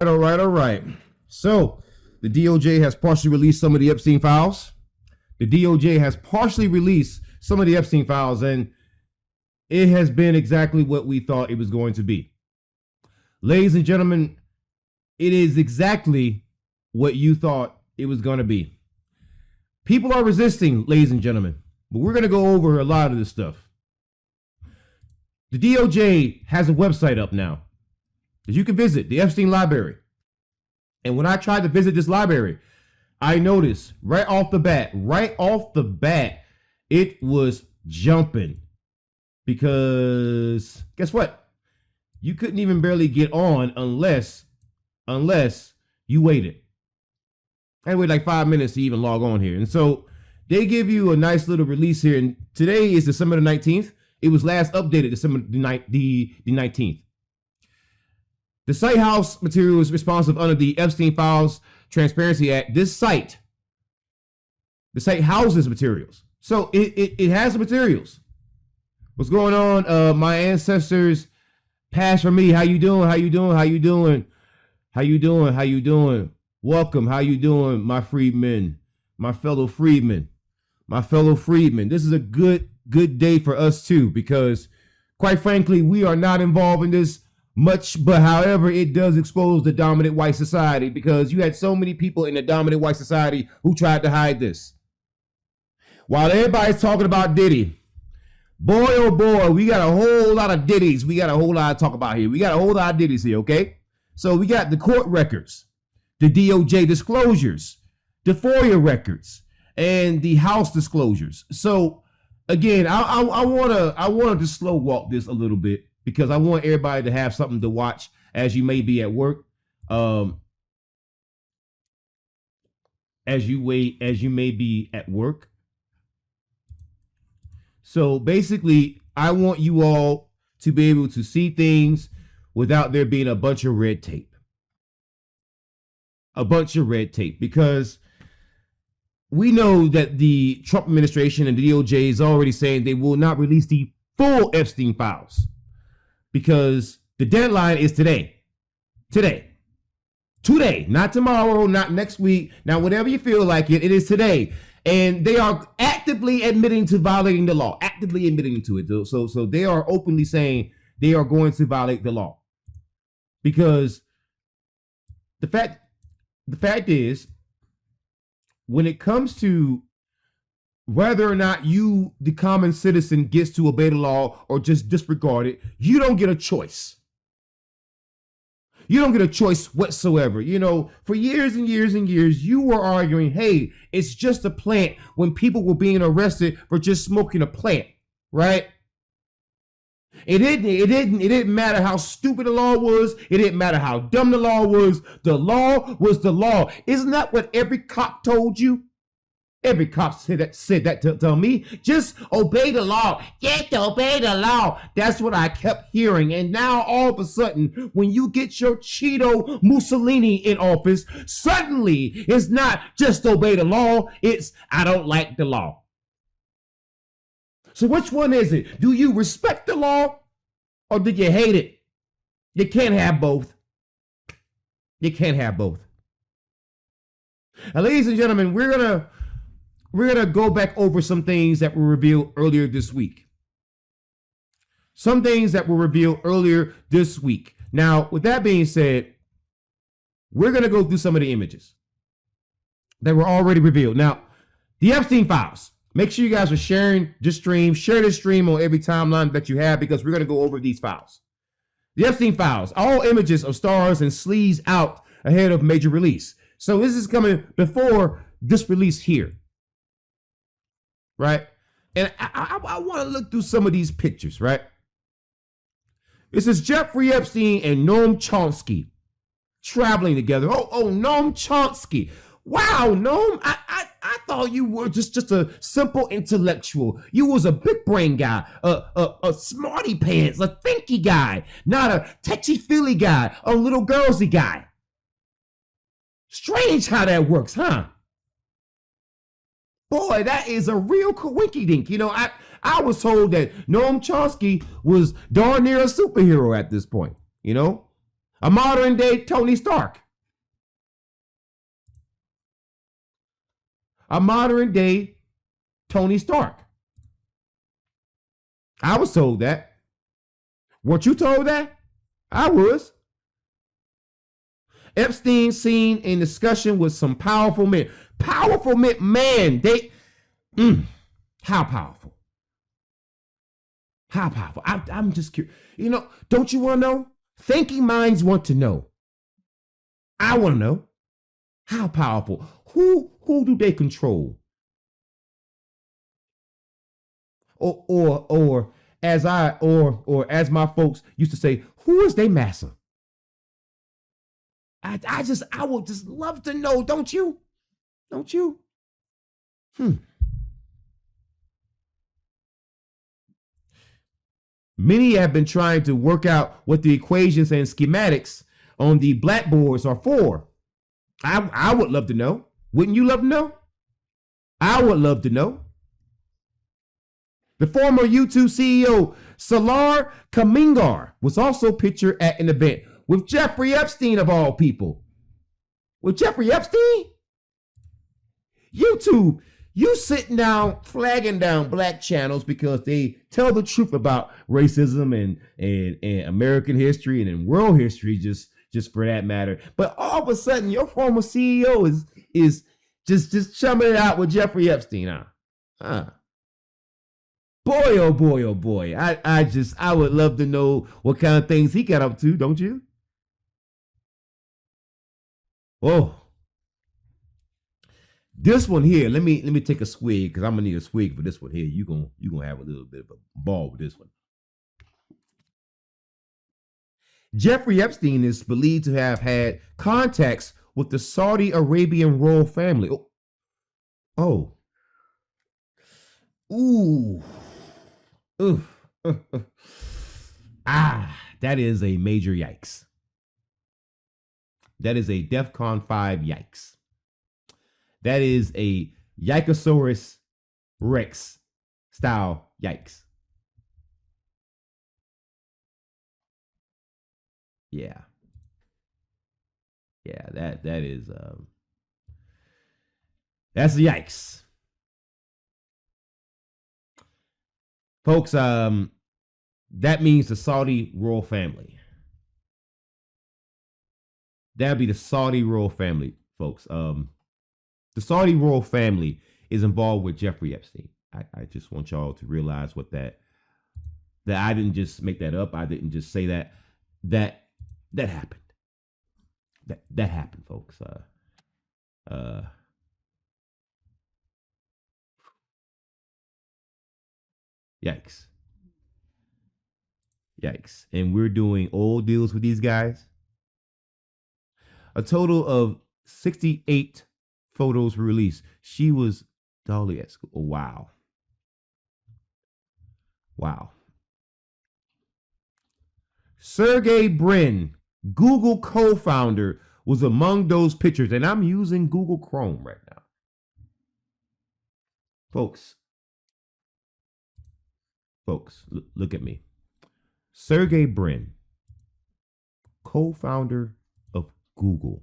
All right. So the DOJ has partially released some of the Epstein files. The DOJ has partially released some of the Epstein files, and it has been exactly what we thought it was going to be. Ladies and gentlemen, it is exactly what you thought it was going to be. People are resisting, ladies and gentlemen, but we're going to go over a lot of this stuff. The DOJ has a website up now that you can visit, the Epstein Library. And when I tried to visit this library, I noticed right off the bat, it was jumping. Because guess what? You couldn't even barely get on unless you waited. I waited like 5 minutes to even log on here. And so they give you a nice little release here. And today is December the 19th. It was last updated December the 19th. The site house material is responsive under the Epstein Files Transparency Act. The site houses materials. So it has the materials. What's going on? My ancestors passed from me. How you doing? Welcome. How you doing, my freedmen, my fellow freedmen. This is a good day for us too, because quite frankly, we are not involved in this much, but however, it does expose the dominant white society, because you had so many people in the dominant white society who tried to hide this. While everybody's talking about Diddy, boy, oh boy, we got a whole lot of Diddies. We got a whole lot to talk about here. We got a whole lot of Diddies here, okay? So we got the court records, the DOJ disclosures, the FOIA records, and the House disclosures. So again, I want to slow walk this a little bit, because I want everybody to have something to watch as you may be at work, as you may be at work. So basically, I want you all to be able to see things without there being a bunch of red tape. Because we know that the Trump administration and the DOJ is already saying they will not release the full Epstein files, because the deadline is today, not tomorrow, not next week. Now, whatever you feel like it is today. And they are actively admitting to violating the law, actively admitting to it. So they are openly saying they are going to violate the law, because the fact is, when it comes to whether or not you, the common citizen, gets to obey the law or just disregard it, you don't get a choice. You don't get a choice whatsoever. You know, for years and years and years, you were arguing, hey, it's just a plant, when people were being arrested for just smoking a plant, right? It didn't matter how stupid the law was. It didn't matter how dumb the law was. The law was the law. Isn't that what every cop told you? Every cop said that to me. Just obey the law. Just obey the law. That's what I kept hearing. And now all of a sudden, when you get your Cheeto Mussolini in office, suddenly it's not just obey the law. It's I don't like the law. So which one is it? Do you respect the law, or do you hate it? You can't have both. You can't have both. Now, ladies and gentlemen, we're gonna go back over some things that were revealed earlier this week. Now, with that being said, we're gonna go through some of the images that were already revealed. Now, the Epstein files. Make sure you guys are sharing this stream. Share this stream on every timeline that you have, because we're gonna go over these files. The Epstein files. All images of stars and sleaze out ahead of major release. So this is coming before this release here. Right? And I want to look through some of these pictures, right? This is Jeffrey Epstein and Noam Chomsky traveling together. Oh, Noam Chomsky. Wow, Noam, I thought you were just a simple intellectual. You was a big brain guy, a smarty pants, a thinky guy, not a touchy-feely guy, a little girlsy guy. Strange how that works, huh? Boy, that is a real coinky-dink. You know, I was told that Noam Chomsky was darn near a superhero at this point, you know? A modern day Tony Stark. A modern day Tony Stark. I was told that. Weren't you told that? I was. Epstein seen in discussion with some powerful men. Powerful men, man, how powerful? How powerful? I'm just curious. Don't you want to know? Thinking minds want to know. I want to know. How powerful? Who do they control? Or as my folks used to say, who is they massa? I would just love to know, don't you? Don't you? Many have been trying to work out what the equations and schematics on the blackboards are for. I would love to know. Wouldn't you love to know? I would love to know. The former YouTube CEO, Salar Kamingar, was also pictured at an event with Jeffrey Epstein, of all people. With Jeffrey Epstein? YouTube, you sitting down, flagging down black channels because they tell the truth about racism and American history and in world history, just for that matter. But all of a sudden, your former CEO is just chumming it out with Jeffrey Epstein, huh? Boy, oh boy, oh boy. I would love to know what kind of things he got up to, don't you? Oh. This one here, let me take a swig, because I'm gonna need a swig for this one here. You gonna have a little bit of a ball with this one. Jeffrey Epstein is believed to have had contacts with the Saudi Arabian royal family. Oh. Ooh. Ooh. That is a major yikes. That is a DEFCON 5 yikes. That is a Yikosaurus Rex style yikes. Yeah. Yeah, that is that's a yikes. Folks, that means the Saudi royal family. That'd be the Saudi royal family, folks. The Saudi royal family is involved with Jeffrey Epstein. I just want y'all to realize that I didn't just make that up. I didn't just say that. That happened. That happened, folks. Yikes. Yikes. And we're doing old deals with these guys. A total of 68 photos were released. She was Dolly at school. Oh, wow. Wow. Sergey Brin, Google co-founder, was among those pictures. And I'm using Google Chrome right now. Folks, look at me. Sergey Brin, co-founder of Google.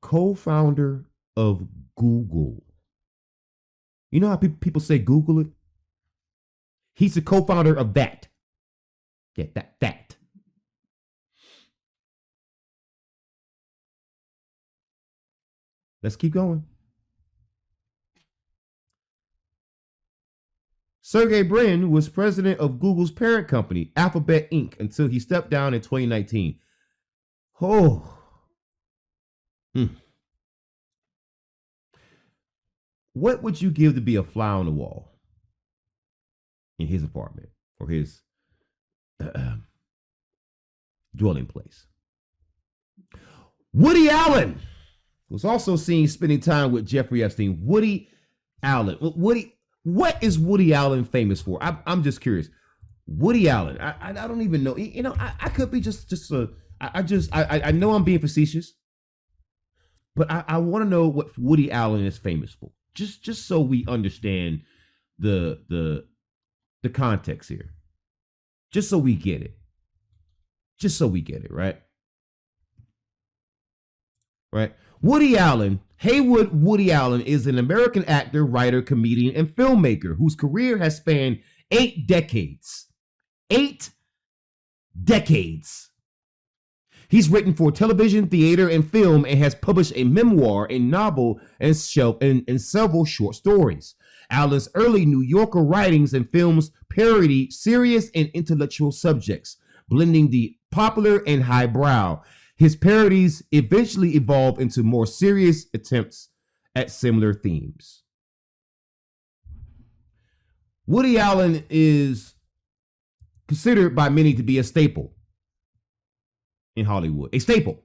Co-founder of Google. You know how people say Google it? He's the co-founder of that. Yeah, that. Let's keep going. Sergey Brin was president of Google's parent company, Alphabet Inc., until he stepped down in 2019. Oh. What would you give to be a fly on the wall in his apartment or his dwelling place? Woody Allen was also seen spending time with Jeffrey Epstein. Woody Allen. What is Woody Allen famous for? I'm just curious. Woody Allen. I don't even know. I could be I know I'm being facetious, but I want to know what Woody Allen is famous for. Just so we understand the context here. Just so we get it. Just so we get it, right? Right? Woody Allen, Haywood Woody Allen, is an American actor, writer, comedian, and filmmaker whose career has spanned 8 decades. 8 decades. He's written for television, theater, and film, and has published a memoir, a novel, and several short stories. Allen's early New Yorker writings and films parody serious and intellectual subjects, blending the popular and highbrow. His parodies eventually evolve into more serious attempts at similar themes. Woody Allen is considered by many to be a staple in Hollywood. A staple.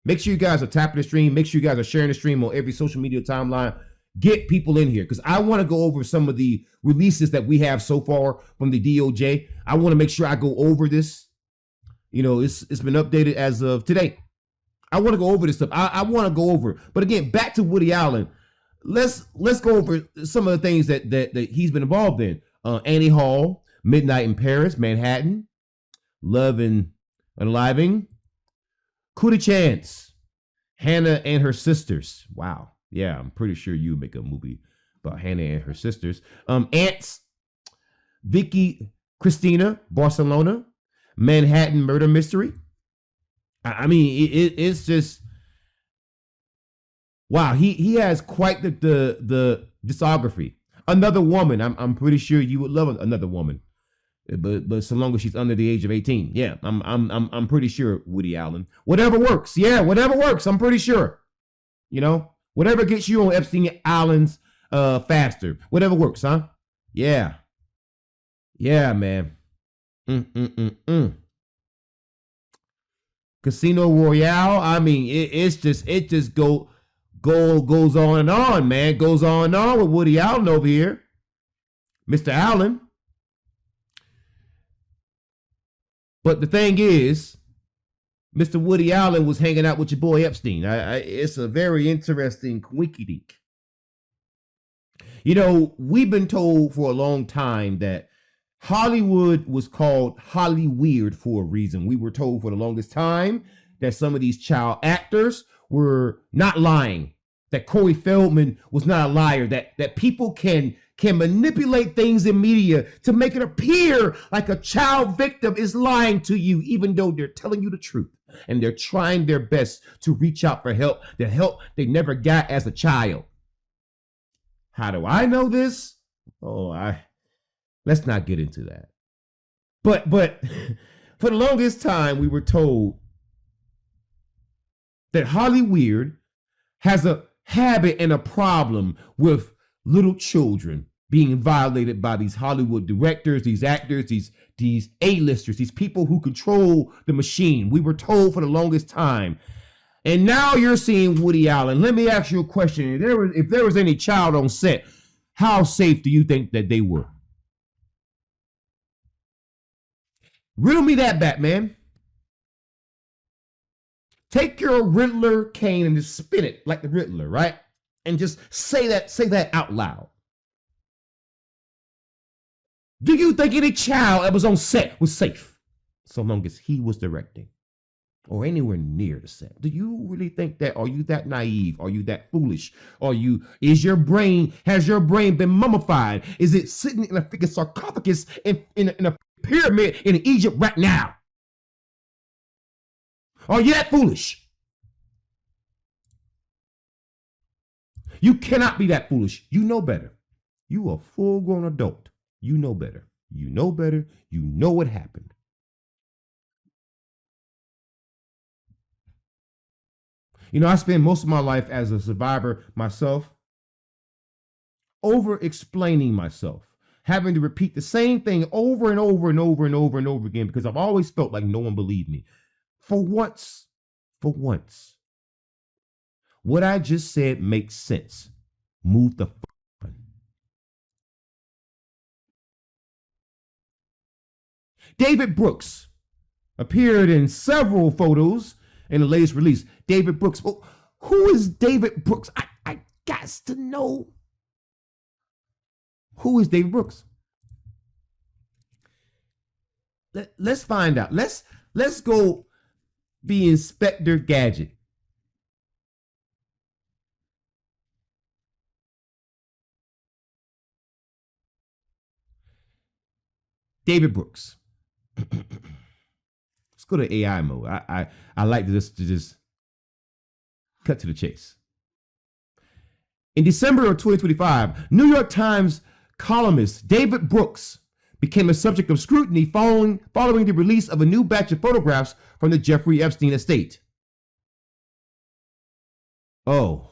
Make sure you guys are tapping the stream. Make sure you guys are sharing the stream on every social media timeline. Get people in here because I want to go over some of the releases that we have so far from the DOJ. I want to make sure I go over this. You know, it's been updated as of today. I want to go over this stuff. I want to go over it. But again, back to Woody Allen. Let's go over some of the things that he's been involved in. Annie Hall, Midnight in Paris, Manhattan, Love and Unaliving, Cootie Chance, Hannah and Her Sisters. Wow. Yeah, I'm pretty sure you make a movie about Hannah and her sisters. Ants, Vicky Cristina, Barcelona, Manhattan Murder Mystery. I mean, it's just wow. He has quite the discography. Another Woman. I'm pretty sure you would love Another Woman, but so long as she's under the age of 18. Yeah, I'm pretty sure Woody Allen. Whatever works. Yeah, whatever works. I'm pretty sure. You know, whatever gets you on Epstein Island's faster. Whatever works, huh? Yeah. Yeah, man. Casino Royale. I mean, it just goes on and on, man. Goes on and on with Woody Allen over here. Mr. Allen. But the thing is, Mr. Woody Allen was hanging out with your boy Epstein. It's a very interesting winky dink. You know, we've been told for a long time that Hollywood was called Hollyweird for a reason. We were told for the longest time that some of these child actors were not lying, that Corey Feldman was not a liar, that people can manipulate things in media to make it appear like a child victim is lying to you, even though they're telling you the truth. And they're trying their best to reach out for help, the help they never got as a child. How do I know this? Let's not get into that. But for the longest time, we were told that Hollyweird has a habit and a problem with little children being violated by these Hollywood directors, these actors, these A-listers, these people who control the machine. We were told for the longest time. And now you're seeing Woody Allen. Let me ask you a question. If there was any child on set, how safe do you think that they were? Riddle me that, Batman. Take your Riddler cane and just spin it like the Riddler, right? And just say that out loud. Do you think any child that was on set was safe so long as he was directing or anywhere near the set? Do you really think that? Are you that naive? Are you that foolish? Has your brain been mummified? Is it sitting in a freaking sarcophagus in a pyramid in Egypt right now? Are you that foolish? You cannot be that foolish. You know better. You are a full-grown adult. You know better. You know better. You know what happened. You know, I spent most of my life as a survivor myself, over-explaining myself, having to repeat the same thing over and over and over and over and over again because I've always felt like no one believed me. For once, what I just said makes sense. Move the on. David Brooks appeared in several photos in the latest release. David Brooks. Well, who is David Brooks? I got to know. Who is David Brooks? let's find out. Let's go be Inspector Gadget. David Brooks. Let's go to AI mode. I like this to just cut to the chase. In December of 2025, New York Times columnist David Brooks became a subject of scrutiny following the release of a new batch of photographs from the Jeffrey Epstein estate. Oh.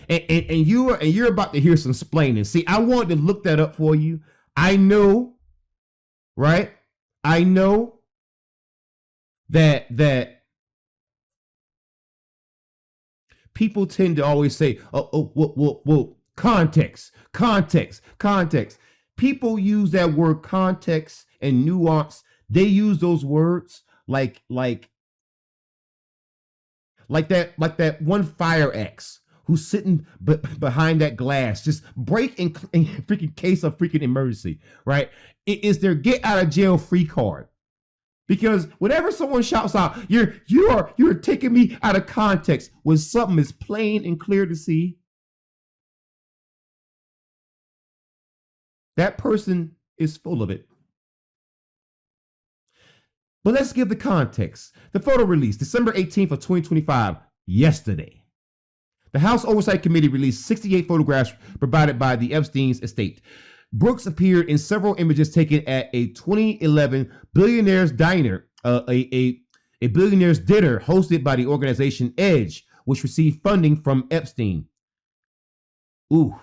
And you're about to hear some splaining. See, I wanted to look that up for you. I know, right? I know that people tend to always say, well, context. People use that word context and nuance. They use those words like that one fire axe who's sitting behind that glass, just break in freaking case of freaking emergency, right? It is their get out of jail free card. Because whenever someone shouts out, you're taking me out of context when something is plain and clear to see, that person is full of it. But let's give the context. The photo release, December 18th of 2025, yesterday. The House Oversight Committee released 68 photographs provided by the Epstein's estate. Brooks appeared in several images taken at a 2011 billionaire's diner, a billionaire's dinner hosted by the organization Edge, which received funding from Epstein. Ooh.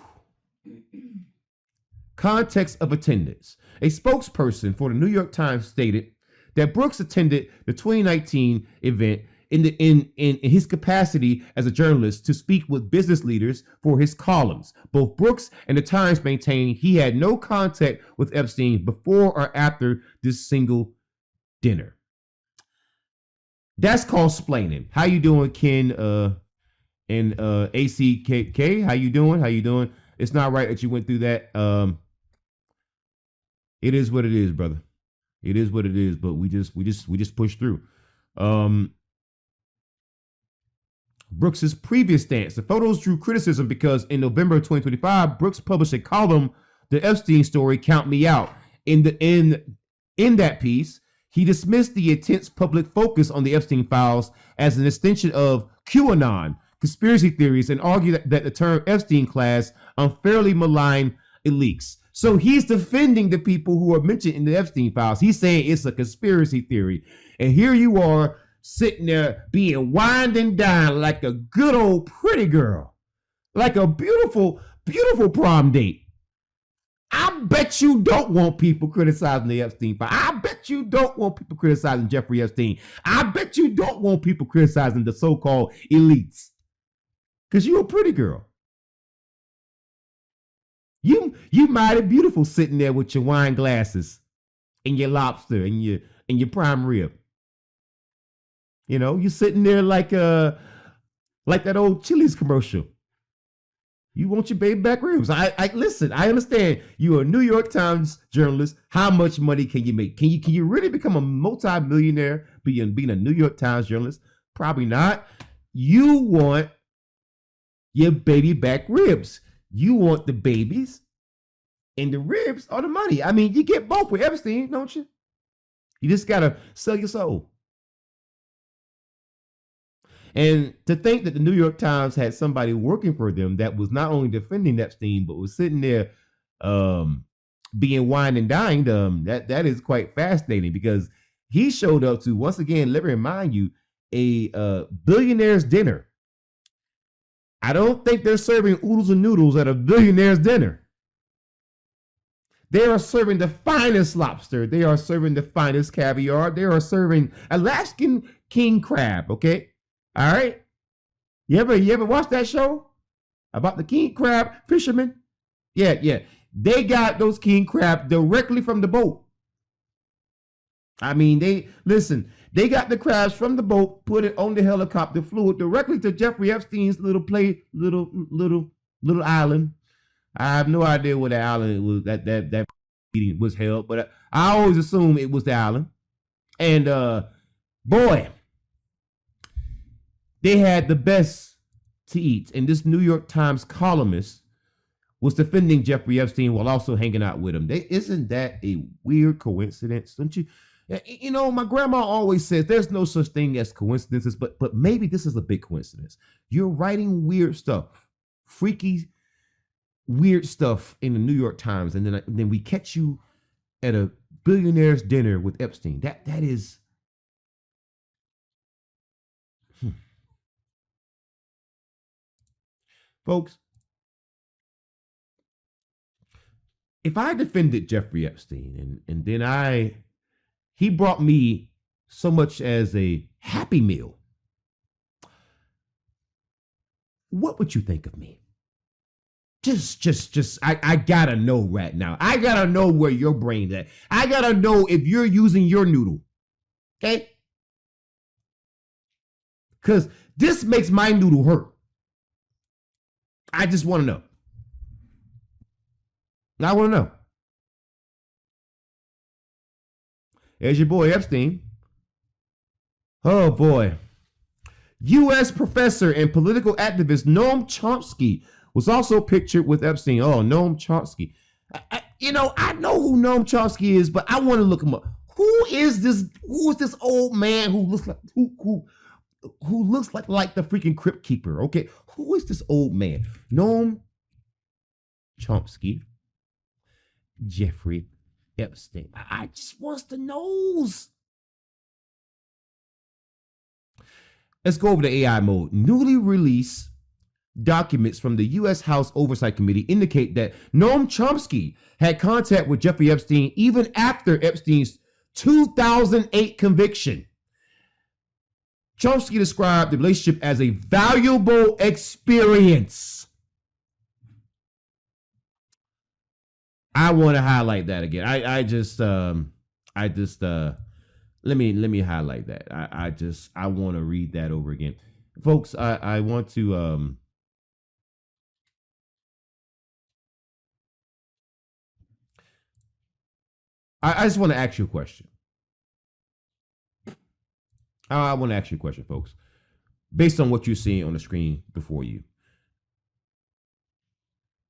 Context of attendance. A spokesperson for the New York Times stated that Brooks attended the 2019 event in his capacity as a journalist to speak with business leaders for his columns. Both Brooks and the Times maintained he had no contact with Epstein before or after this single dinner. That's called splaining. How you doing, Ken? And ACKK? How you doing? It's not right that you went through that. It is what it is, brother. It is what it is, but we just push through. Brooks's previous stance. The photos drew criticism because in November of 2025, Brooks published a column, "The Epstein Story: Count Me Out." In that piece, he dismissed the intense public focus on the Epstein files as an extension of QAnon conspiracy theories and argued that the term Epstein class unfairly malign elites. So he's defending the people who are mentioned in the Epstein files. He's saying it's a conspiracy theory. And here you are sitting there being wined and dined like a good old pretty girl, like a beautiful, beautiful prom date. I bet you don't want people criticizing the Epstein file. I bet you don't want people criticizing Jeffrey Epstein. I bet you don't want people criticizing the so-called elites. Because you're a pretty girl. You mighty beautiful sitting there with your wine glasses and your lobster and your prime rib. You know, you're sitting there like that old Chili's commercial. You want your baby back ribs. I listen, I understand you're a New York Times journalist. How much money can you make? Can you really become a multi-millionaire being a New York Times journalist? Probably not. You want your baby back ribs. You want the babies and the ribs or the money. I mean, you get both with Epstein, don't you? You just got to sell your soul. And to think that the New York Times had somebody working for them that was not only defending Epstein, but was sitting there being wined and dined, that is quite fascinating because he showed up to, once again, let me remind you, a billionaire's dinner. I don't think they're serving oodles and noodles at a billionaire's dinner. They are serving the finest lobster. They are serving the finest caviar. They are serving Alaskan king crab, okay? All right? You ever watch that show about the king crab fishermen? Yeah. They got those king crab directly from the boat. I mean, they got the crabs from the boat, put it on the helicopter, flew it directly to Jeffrey Epstein's little island, I have no idea where the island was that meeting was held, but I always assume it was the island. And boy, they had the best to eat. And this New York Times columnist was defending Jeffrey Epstein while also hanging out with him. Isn't that a weird coincidence? Don't you? You know, my grandma always says there's no such thing as coincidences, but maybe this is a big coincidence. You're writing weird stuff, freaky, weird stuff in the New York Times, and then we catch you at a billionaire's dinner with Epstein. That is. Folks, if I defended Jeffrey Epstein and then he brought me so much as a Happy Meal, what would you think of me? I gotta know right now. I gotta know where your brain's at. I gotta know if you're using your noodle. Okay? Because this makes my noodle hurt. I just want to know. I want to know. There's your boy Epstein. Oh boy. U.S. professor and political activist Noam Chomsky was also pictured with Epstein. Oh, Noam Chomsky. I know who Noam Chomsky is, but I want to look him up. Who is this old man who looks like who looks like the freaking crypt keeper? Okay, who is this old man? Noam Chomsky, Jeffrey Epstein. I just wants to know. Let's go over to AI mode. Newly released documents from the U.S. House Oversight Committee indicate that Noam Chomsky had contact with Jeffrey Epstein even after Epstein's 2008 conviction. Chomsky described the relationship as a valuable experience. I want to highlight that again. Let me highlight that. I want to read that over again. Folks, I want to I just want to ask you a question. I want to ask you a question, folks, based on what you're seeing on the screen before you.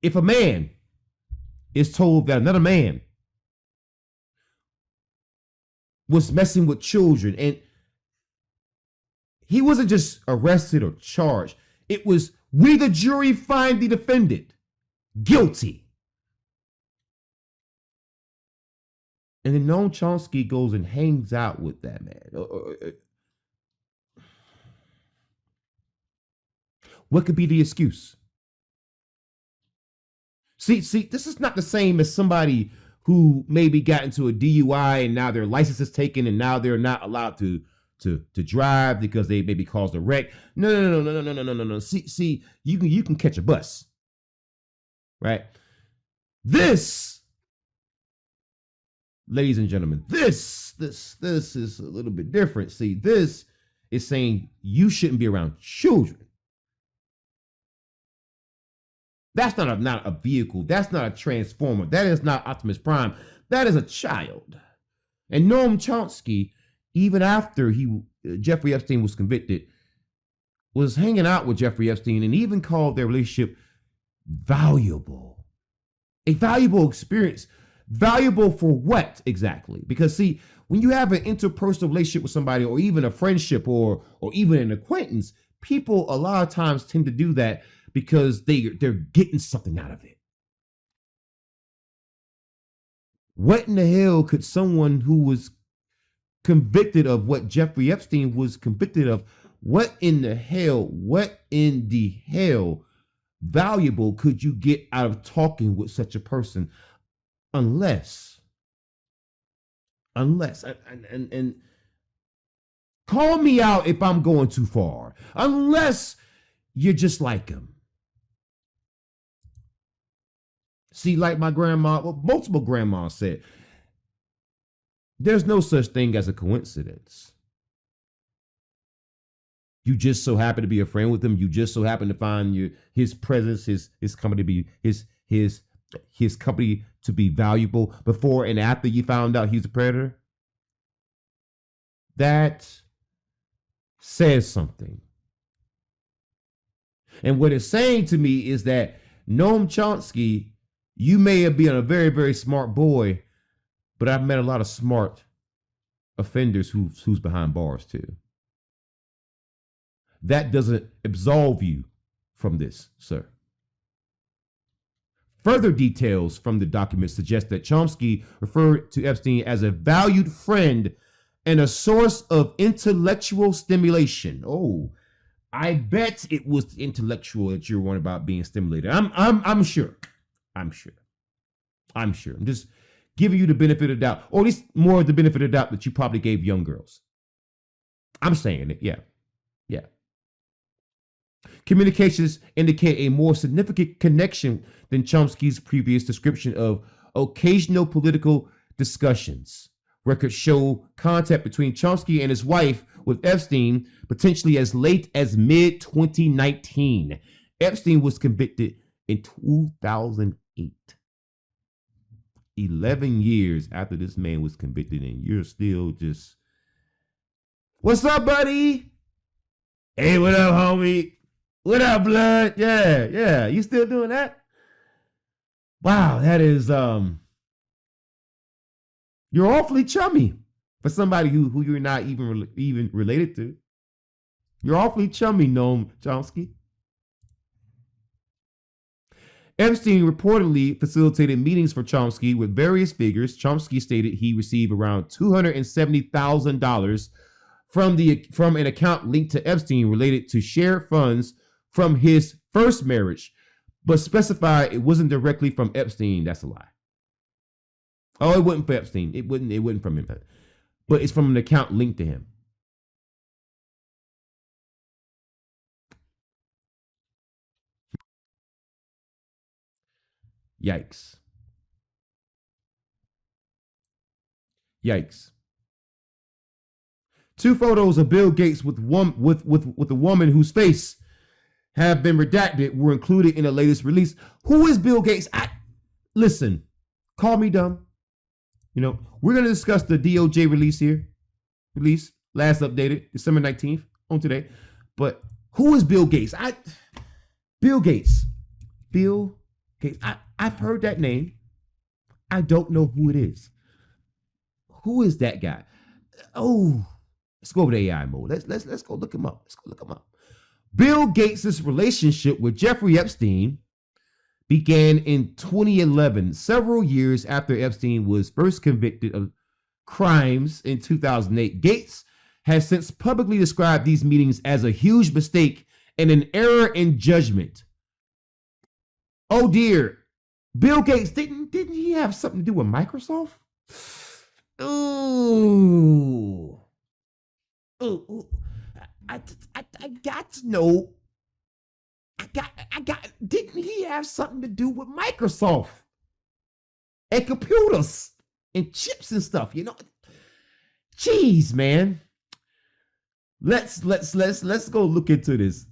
If a man is told that another man was messing with children and he wasn't just arrested or charged, it was, we the jury find the defendant guilty. And then Noam Chomsky goes and hangs out with that man. What could be the excuse? See, this is not the same as somebody who maybe got into a DUI and now their license is taken and now they're not allowed to drive because they maybe caused a wreck. No. See, you can catch a bus, right? This, ladies and gentlemen, this is a little bit different. See, this is saying you shouldn't be around children. That's not a vehicle. That's not a transformer. That is not Optimus Prime. That is a child. And Noam Chomsky, even after Jeffrey Epstein was convicted, was hanging out with Jeffrey Epstein and even called their relationship valuable. A valuable experience. Valuable for what exactly? Because see, when you have an interpersonal relationship with somebody or even a friendship or even an acquaintance, people a lot of times tend to do that because they're getting something out of it. What in the hell could someone who was convicted of what Jeffrey Epstein was convicted of, what in the hell valuable could you get out of talking with such a person unless and call me out if I'm going too far, unless you're just like him. See, like my grandma, well, multiple grandmas said, there's no such thing as a coincidence. You just so happen to be a friend with him. You just so happen to find his presence, his company to be his his company to be valuable before and after you found out he's a predator? That says something. And what it's saying to me is that Noam Chomsky, you may have been a very, very smart boy, but I've met a lot of smart offenders who's behind bars too. That doesn't absolve you from this, sir. Further details from the document suggest that Chomsky referred to Epstein as a valued friend and a source of intellectual stimulation. Oh, I bet it was intellectual that you're worried about being stimulated. I'm sure. I'm just giving you the benefit of the doubt, or at least more of the benefit of the doubt that you probably gave young girls. I'm saying it, yeah. Communications indicate a more significant connection than Chomsky's previous description of occasional political discussions. Records show contact between Chomsky and his wife with Epstein potentially as late as mid-2019. Epstein was convicted in 2008. 11 years after this man was convicted, and you're still just, what's up, buddy? Hey, what up, homie? What up, blood? Yeah. You still doing that? Wow, that is, you're awfully chummy for somebody who you're not even related to. You're awfully chummy, Noam Chomsky. Epstein reportedly facilitated meetings for Chomsky with various figures. Chomsky stated he received around $270,000 from an account linked to Epstein related to shared funds from his first marriage, but specified it wasn't directly from Epstein. That's a lie. Oh, it wasn't for Epstein. It wasn't from him. But it's from an account linked to him. Yikes. Two photos of Bill Gates with a woman whose face have been redacted were included in the latest release. Who is Bill Gates? Listen, call me dumb. We're going to discuss the DOJ release, last updated December 19th on today. But who is Bill Gates? Bill Gates. I've heard that name. I don't know who it is. Who is that guy? Oh, let's go over to AI mode. Let's go look him up. Bill Gates' relationship with Jeffrey Epstein began in 2011, several years after Epstein was first convicted of crimes in 2008. Gates has since publicly described these meetings as a huge mistake and an error in judgment. Oh dear. Bill Gates, didn't he have something to do with Microsoft? Ooh. I got to know. Didn't he have something to do with Microsoft and computers and chips and stuff? Jeez, man. Let's go look into this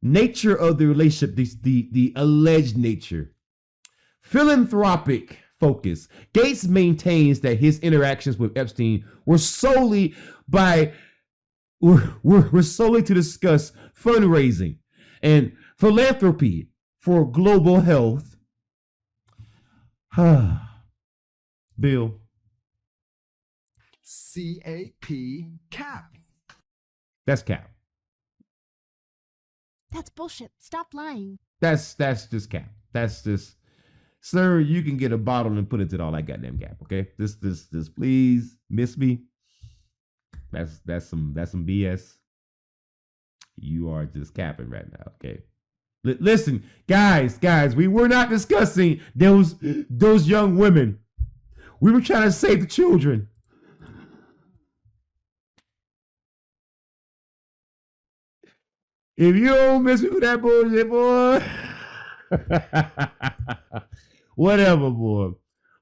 nature of the relationship. The alleged nature. Philanthropic focus. Gates maintains that his interactions with Epstein were solely to discuss fundraising and philanthropy for global health. Bill. Cap. That's cap. That's bullshit. Stop lying. That's just cap. That's just, sir, you can get a bottle and put it to all that goddamn cap, okay? This please miss me. That's some BS. You are just capping right now, okay? Listen, guys, we were not discussing those young women. We were trying to save the children. If you don't mess with that bullshit, boy. Whatever, boy.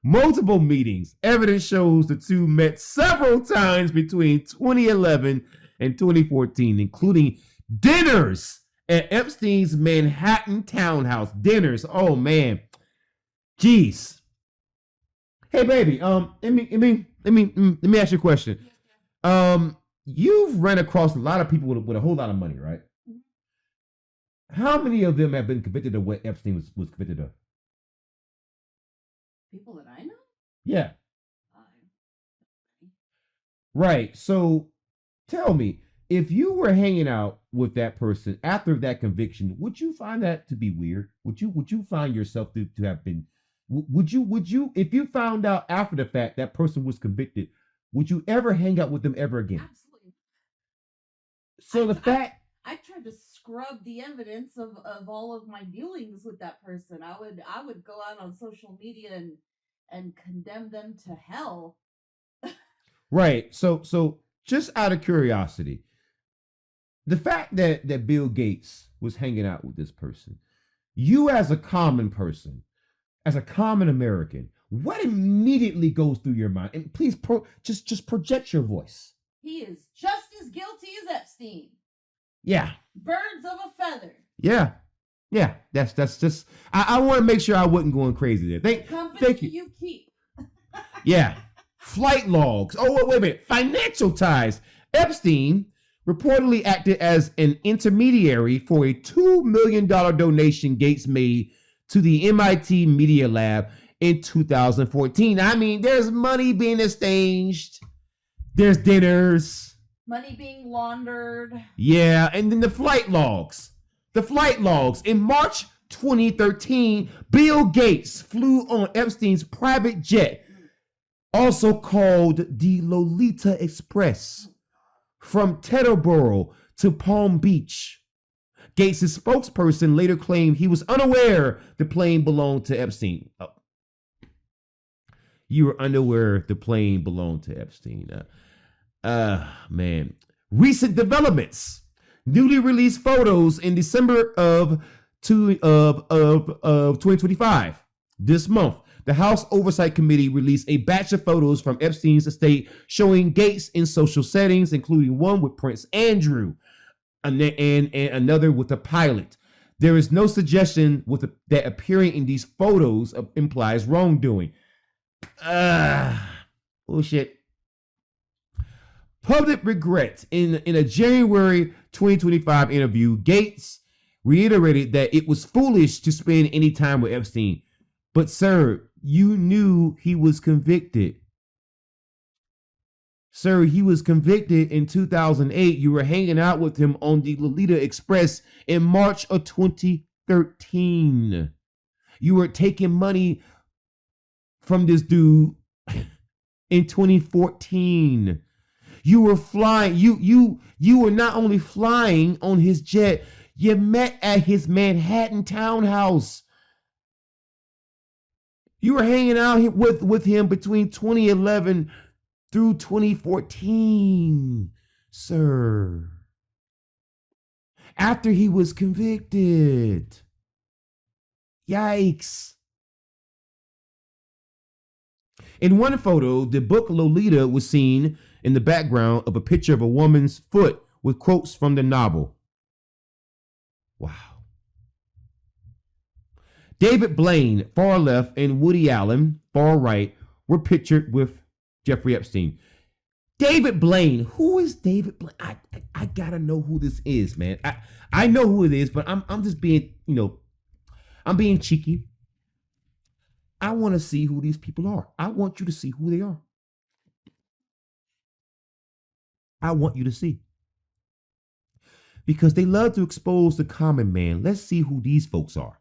Multiple meetings. Evidence shows the two met several times between 2011 and 2014, including dinners at Epstein's Manhattan townhouse. Dinners. Oh, man. Jeez. Hey, baby. Let me ask you a question. You've run across a lot of people with a whole lot of money, right? How many of them have been convicted of what Epstein was convicted of? People that I know? Yeah. Uh, Right. So tell me, if you were hanging out with that person after that conviction, would you find that to be weird? Would you find yourself to have been would you if you found out after the fact that person was convicted, would you ever hang out with them ever again? Absolutely. So the fact I tried to scrub the evidence of all of my dealings with that person. I would go out on social media and condemn them to hell. right. So just out of curiosity, the fact that Bill Gates was hanging out with this person, you as a common person, as a common American, what immediately goes through your mind? And please just project your voice. He is just as guilty as Epstein. Yeah. Birds of a feather. Yeah. Yeah. That's just I want to make sure I wasn't going crazy there. Thank you. You keep. Yeah. Flight logs. Oh, wait a minute. Financial ties. Epstein reportedly acted as an intermediary for a $2 million donation Gates made to the MIT Media Lab in 2014. I mean, there's money being exchanged. There's dinners. Money being laundered. Yeah, and then the flight logs. The flight logs. In March 2013, Bill Gates flew on Epstein's private jet, also called the Lolita Express, from Teterboro to Palm Beach. Gates' spokesperson later claimed he was unaware the plane belonged to Epstein. Oh. You were unaware the plane belonged to Epstein. Man. Recent developments. Newly released photos in December of 2025. This month, the House Oversight Committee released a batch of photos from Epstein's estate showing Gates in social settings, including one with Prince Andrew and another with a pilot. There is no suggestion that appearing in these photos implies wrongdoing. Bullshit. Public regret. In a January 2025 interview, Gates reiterated that it was foolish to spend any time with Epstein. But sir, you knew he was convicted. Sir, he was convicted in 2008. You were hanging out with him on the Lolita Express in March of 2013. You were taking money from this dude in 2014. You were flying. You were not only flying on his jet, you met at his Manhattan townhouse. You were hanging out with him between 2011 through 2014, sir. After he was convicted. Yikes. In one photo, the book Lolita was seen in the background of a picture of a woman's foot with quotes from the novel. Wow. David Blaine, far left, and Woody Allen, far right, were pictured with Jeffrey Epstein. David Blaine, who is David Blaine? I gotta know who this is, man. I know who it is, but I'm just being, I'm being cheeky. I want to see who these people are. I want you to see who they are. I want you to see. Because they love to expose the common man. Let's see who these folks are.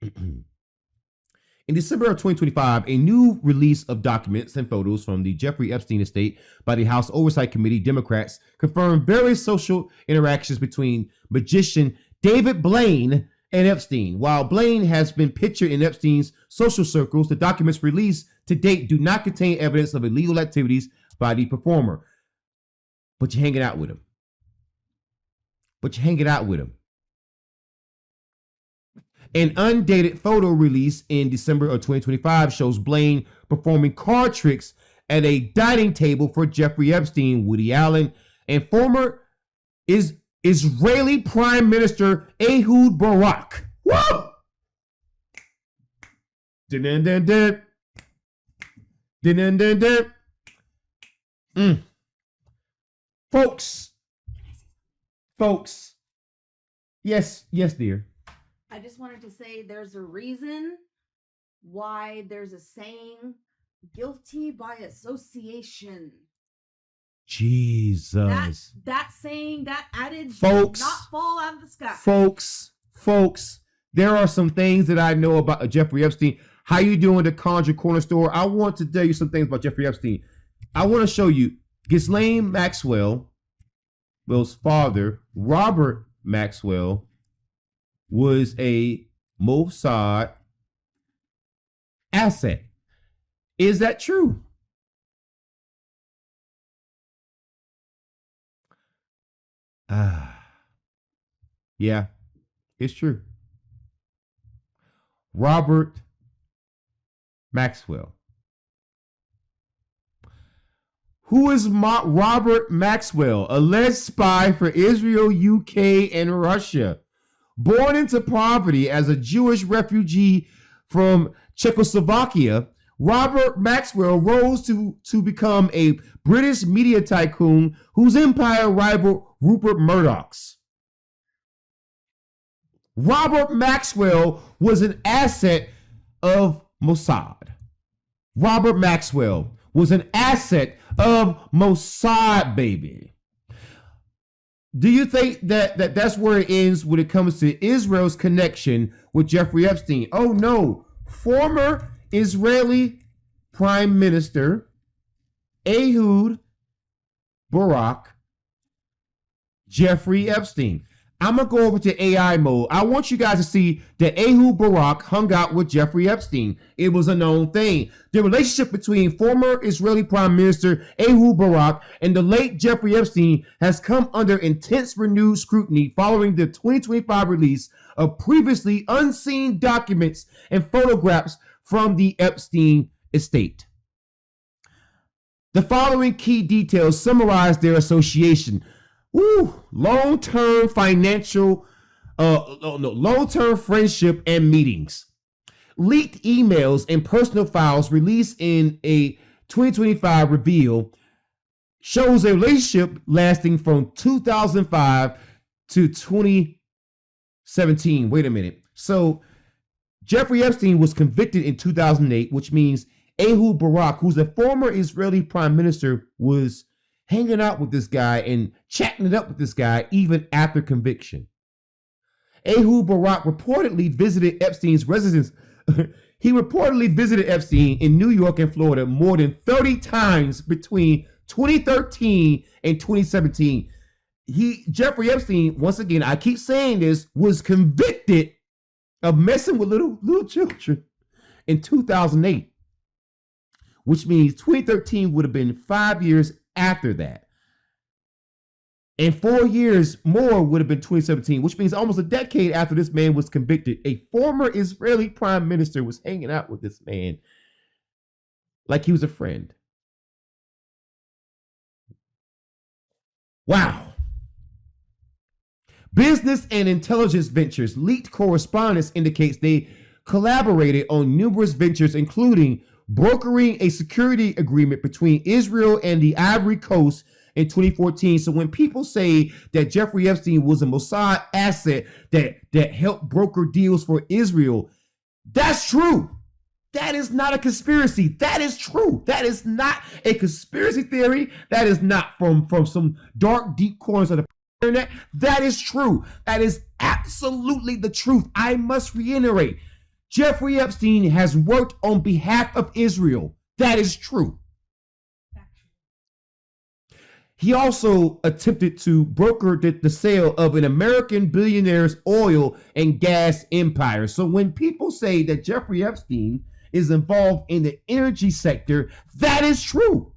In December of 2025, a new release of documents and photos from the Jeffrey Epstein estate by the House Oversight Committee Democrats confirmed various social interactions between magician David Blaine and Epstein. While Blaine has been pictured in Epstein's social circles, the documents released to date do not contain evidence of illegal activities by the performer. But you're hanging out with him. An undated photo released in December of 2025 shows Blaine performing card tricks at a dining table for Jeffrey Epstein, Woody Allen, and former Israeli Prime Minister Ehud Barak. Whoa! Dun, dun, dun, dun. Dun, dun, dun, dun. Folks. Yes, dear. I just wanted to say there's a reason why there's a saying, guilty by association. Jesus. That saying, that adage, folks, did not fall out of the sky. Folks, there are some things that I know about Jeffrey Epstein. How you doing, the Conjure Corner Store? I want to tell you some things about Jeffrey Epstein. I want to show you Ghislaine Maxwell's father, Robert Maxwell, was a Mossad asset. Is that true? Yeah, it's true. Robert Maxwell. Who is Robert Maxwell? Alleged spy for Israel, UK, and Russia. Born into poverty as a Jewish refugee from Czechoslovakia, Robert Maxwell rose to become a British media tycoon whose empire rivaled Rupert Murdoch's. Robert Maxwell was an asset of Mossad. Robert Maxwell was an asset of Mossad, baby. Do you think that that's where it ends when it comes to Israel's connection with Jeffrey Epstein? Oh no, former Israeli Prime Minister Ehud Barak, Jeffrey Epstein. I'm going to go over to AI mode. I want you guys to see that Ehud Barak hung out with Jeffrey Epstein. It was a known thing. The relationship between former Israeli Prime Minister Ehud Barak and the late Jeffrey Epstein has come under intense renewed scrutiny following the 2025 release of previously unseen documents and photographs from the Epstein estate. The following key details summarize their association. Long-term long-term friendship and meetings. Leaked emails and personal files released in a 2025 reveal shows a relationship lasting from 2005 to 2017. Wait a minute. So Jeffrey Epstein was convicted in 2008, which means Ehud Barak, who's a former Israeli prime minister, was hanging out with this guy and chatting it up with this guy even after conviction. Ehud Barak reportedly visited Epstein's residence. He reportedly visited Epstein in New York and Florida more than 30 times between 2013 and 2017. Jeffrey Epstein, once again, I keep saying this, was convicted of messing with little children in 2008, which means 2013 would have been 5 years after that. And 4 years more would have been 2017, which means almost a decade after this man was convicted, a former Israeli prime minister was hanging out with this man like he was a friend. Wow. Business and intelligence ventures. Leaked correspondence indicates they collaborated on numerous ventures, including brokering a security agreement between Israel and the Ivory Coast in 2014. So when people say that Jeffrey Epstein was a Mossad asset that helped broker deals for Israel, that's true. That is not a conspiracy. That is true. That is not a conspiracy theory. That is not from some dark, deep corners of the internet. That is true. That is absolutely the truth. I must reiterate. Jeffrey Epstein has worked on behalf of Israel. That is true. He also attempted to broker the sale of an American billionaire's oil and gas empire. So when people say that Jeffrey Epstein is involved in the energy sector, that is true.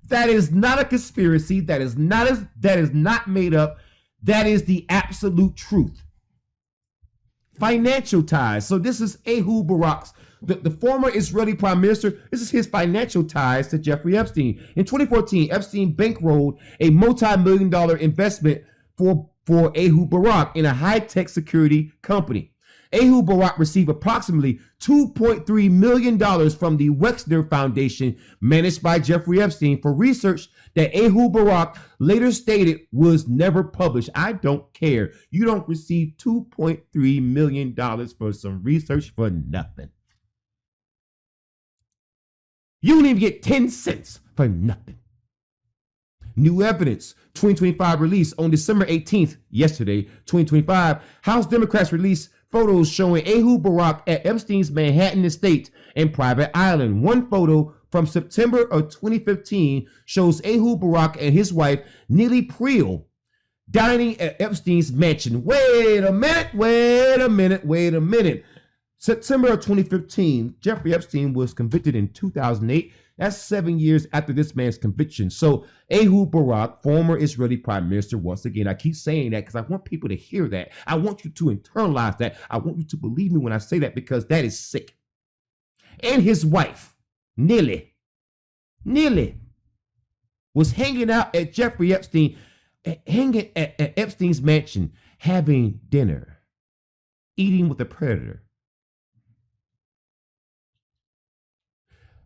That is not a conspiracy. That is not made up. That is the absolute truth. Financial ties. So this is Ehud Barak's, the former Israeli prime minister. This is his financial ties to Jeffrey Epstein. In 2014, Epstein bankrolled a multi-million-dollar investment for Ehud Barak in a high-tech security company. Ehud Barak received approximately $2.3 million from the Wexner Foundation, managed by Jeffrey Epstein, for research that Ehud Barak later stated was never published. I don't care. You don't receive $2.3 million for some research for nothing. You don't even get 10 cents for nothing. New evidence, 2025 release on December 18th, yesterday, 2025, House Democrats released photos showing Ehud Barak at Epstein's Manhattan estate and private island. One photo from September of 2015 shows Ehud Barak and his wife, Neely Priel, dining at Epstein's mansion. Wait a minute. September of 2015, Jeffrey Epstein was convicted in 2008. That's 7 years after this man's conviction. So Ehud Barak, former Israeli prime minister, once again, I keep saying that because I want people to hear that. I want you to internalize that. I want you to believe me when I say that, because that is sick. And his wife, Neely, was hanging out at Jeffrey Epstein, hanging at Epstein's mansion, having dinner, eating with a predator.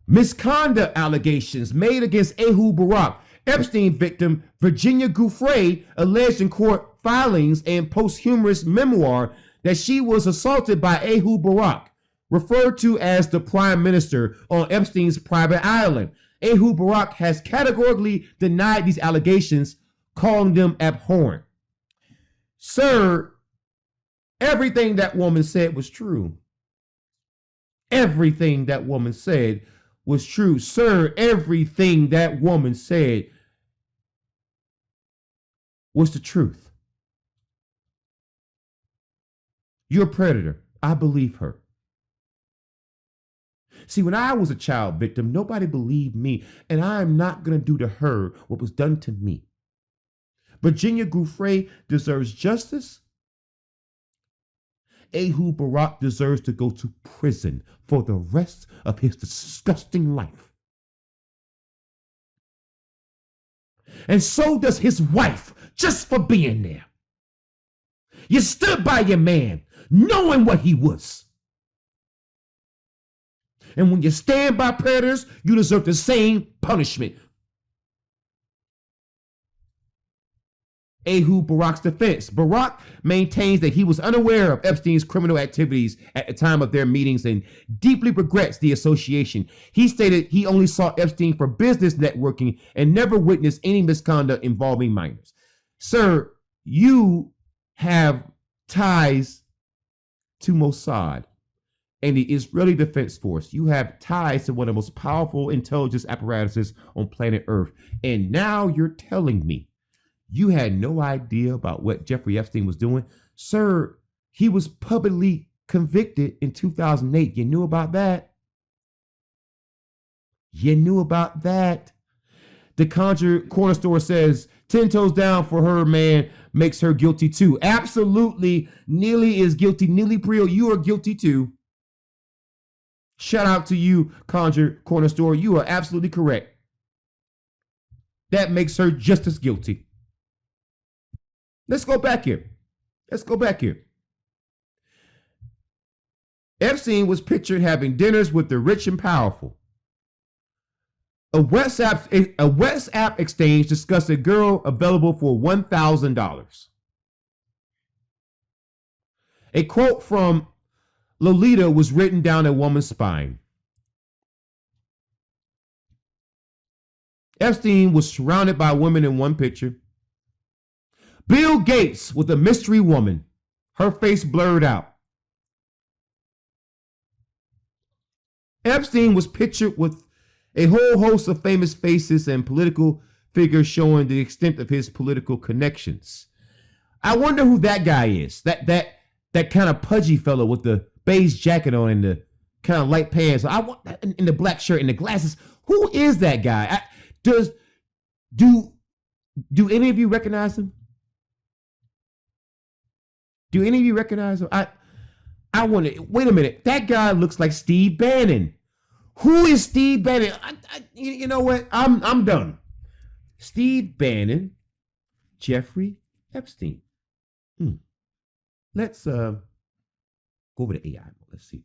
Misconduct allegations made against Ehud Barak. Epstein victim Virginia Giuffre alleged in court filings and posthumous memoir that she was assaulted by Ehud Barak, referred to as the prime minister, on Epstein's private island. Ehud Barak has categorically denied these allegations, calling them abhorrent. Sir, everything that woman said was true. Everything that woman said was true. Sir, everything that woman said was the truth. You're a predator. I believe her. See, when I was a child victim, nobody believed me, and I am not going to do to her what was done to me. Virginia Giuffre deserves justice. Ehud Barak deserves to go to prison for the rest of his disgusting life. And so does his wife, just for being there. You stood by your man, knowing what he was. And when you stand by predators, you deserve the same punishment. Ehud Barak's defense. Barak maintains that he was unaware of Epstein's criminal activities at the time of their meetings and deeply regrets the association. He stated he only saw Epstein for business networking and never witnessed any misconduct involving minors. Sir, you have ties to Mossad and the Israeli Defense Force. You have ties to one of the most powerful intelligence apparatuses on planet Earth. And now you're telling me you had no idea about what Jeffrey Epstein was doing? Sir, he was publicly convicted in 2008. You knew about that? You knew about that? The Conjure Corner Store says 10 toes down for her, man, makes her guilty too. Absolutely. Neely is guilty. Neely Priel, you are guilty too. Shout out to you, Conjure Corner Store. You are absolutely correct. That makes her just as guilty. Let's go back here. Epstein was pictured having dinners with the rich and powerful. A WhatsApp exchange discussed a girl available for $1,000. A quote from Lolita was written down a woman's spine. Epstein was surrounded by women in one picture. Bill Gates with a mystery woman, her face blurred out. Epstein was pictured with a whole host of famous faces and political figures, showing the extent of his political connections. I wonder who that guy is. That kind of pudgy fellow with the beige jacket on and the kind of light pants. I want in the black shirt and the glasses. Who is that guy? Do any of you recognize him? Do any of you recognize him? I want to, wait a minute. That guy looks like Steve Bannon. Who is Steve Bannon? You know what? I'm done. Steve Bannon, Jeffrey Epstein. Let's Go over to AI. Let's see.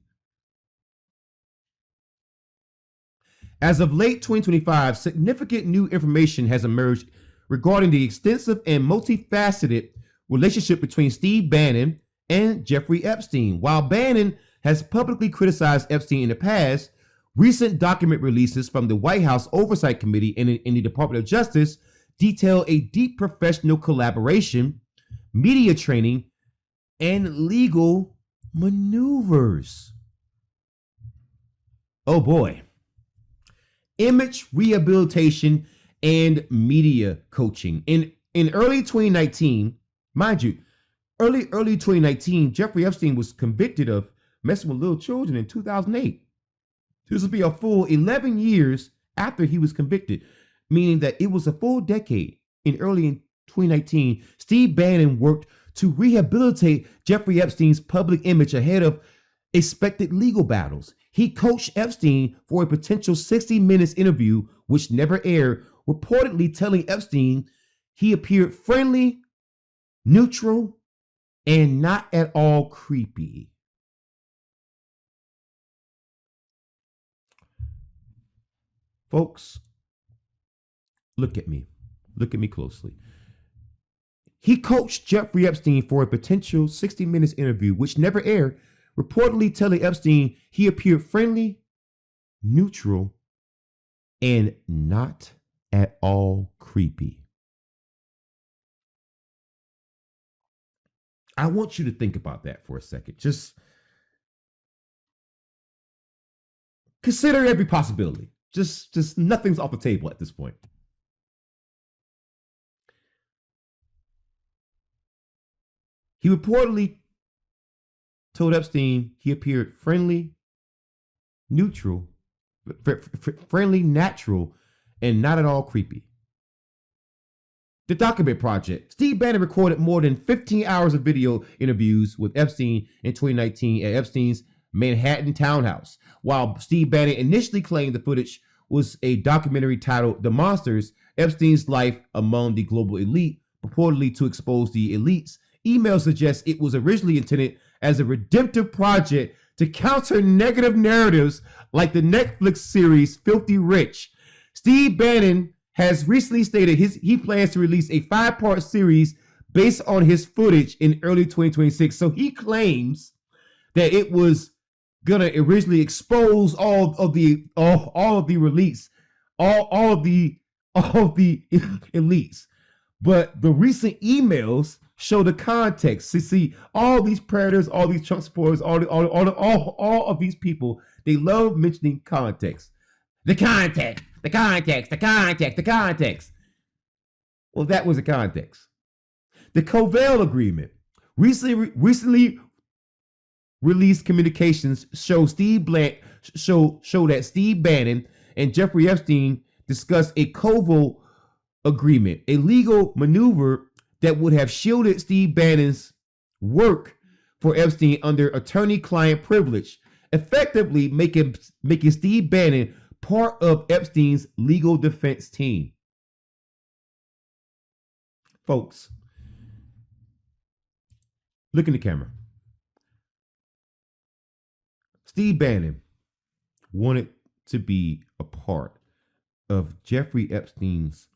As of late 2025, significant new information has emerged regarding the extensive and multifaceted relationship between Steve Bannon and Jeffrey Epstein. While Bannon has publicly criticized Epstein in the past, recent document releases from the White House Oversight Committee and in the Department of Justice detail a deep professional collaboration, media training, and legal maneuvers. Oh boy. Image rehabilitation and media coaching. In early 2019, mind you, early 2019, Jeffrey Epstein was convicted of messing with little children in 2008. This would be a full 11 years after he was convicted, meaning that it was a full decade. In early 2019, Steve Bannon worked to rehabilitate Jeffrey Epstein's public image ahead of expected legal battles. He coached Epstein for a potential 60 Minutes interview, which never aired, reportedly telling Epstein he appeared friendly, neutral, and not at all creepy. Folks, look at me. Look at me closely. He coached Jeffrey Epstein for a potential 60 Minutes interview, which never aired, reportedly telling Epstein he appeared friendly, neutral, and not at all creepy. I want you to think about that for a second. Just consider every possibility. Just nothing's off the table at this point. He reportedly told Epstein he appeared friendly, neutral, friendly, natural, and not at all creepy. The Document Project. Steve Bannon recorded more than 15 hours of video interviews with Epstein in 2019 at Epstein's Manhattan townhouse. While Steve Bannon initially claimed the footage was a documentary titled The Monsters, Epstein's Life Among the Global Elite, purportedly to expose the elites, emails suggest it was originally intended as a redemptive project to counter negative narratives like the Netflix series Filthy Rich. Steve Bannon has recently stated he plans to release a 5-part series based on his footage in early 2026. So he claims that it was gonna originally expose all of the elites, all of the elites. But the recent emails show the context. See, all these predators, all these Trump supporters, all of these people, they love mentioning context. The context. Well, that was the context. The Covell Agreement. Recently released communications show that Steve Bannon and Jeffrey Epstein discussed a Covell Agreement, a legal maneuver that would have shielded Steve Bannon's work for Epstein under attorney-client privilege, effectively making Steve Bannon part of Epstein's legal defense team. Folks, look in the camera. Steve Bannon wanted to be a part of Jeffrey Epstein's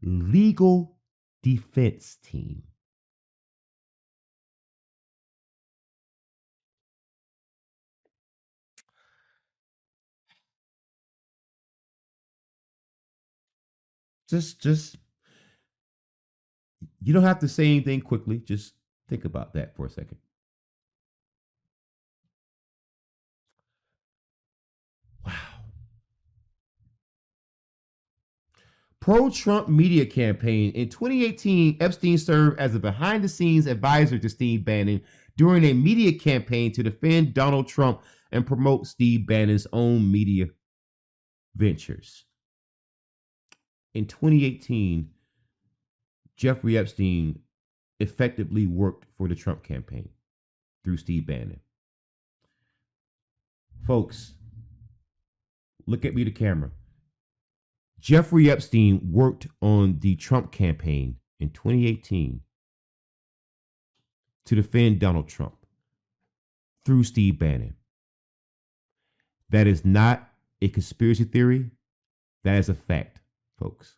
legal defense team. Just you don't have to say anything quickly. Just think about that for a second. Wow. Pro-Trump media campaign. In 2018, Epstein served as a behind-the-scenes advisor to Steve Bannon during a media campaign to defend Donald Trump and promote Steve Bannon's own media ventures. In 2018, Jeffrey Epstein effectively worked for the Trump campaign through Steve Bannon. Folks, look at me, the camera. Jeffrey Epstein worked on the Trump campaign in 2018 to defend Donald Trump through Steve Bannon. That is not a conspiracy theory. That is a fact, folks.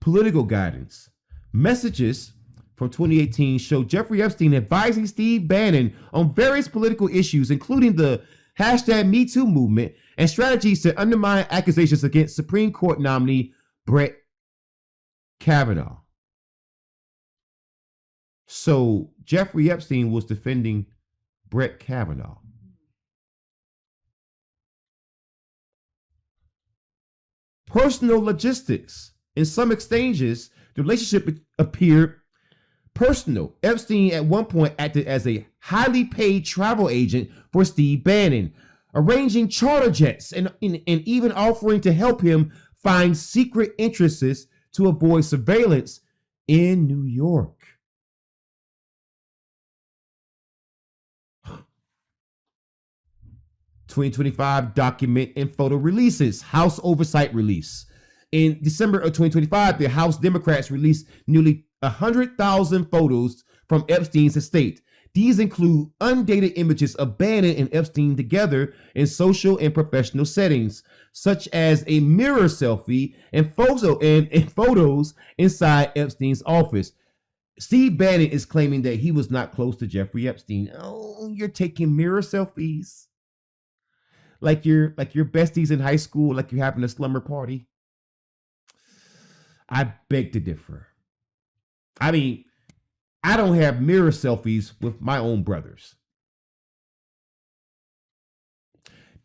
Political guidance. Messages from 2018 show Jeffrey Epstein advising Steve Bannon on various political issues, including the #MeToo movement and strategies to undermine accusations against Supreme Court nominee Brett Kavanaugh. So Jeffrey Epstein was defending Brett Kavanaugh. Personal logistics. In some exchanges, the relationship appeared personal. Epstein at one point acted as a highly paid travel agent for Steve Bannon, arranging charter jets and even offering to help him find secret interests to avoid surveillance in New York. (2025) document and photo releases. House oversight release. In December of 2025, the House Democrats released nearly 100,000 photos from Epstein's estate. These include undated images of Bannon and Epstein together in social and professional settings, such as a mirror selfie and photos inside Epstein's office. Steve Bannon is claiming that he was not close to Jeffrey Epstein. Oh, you're taking mirror selfies like your besties in high school, like you're having a slumber party. I beg to differ. I mean, I don't have mirror selfies with my own brothers.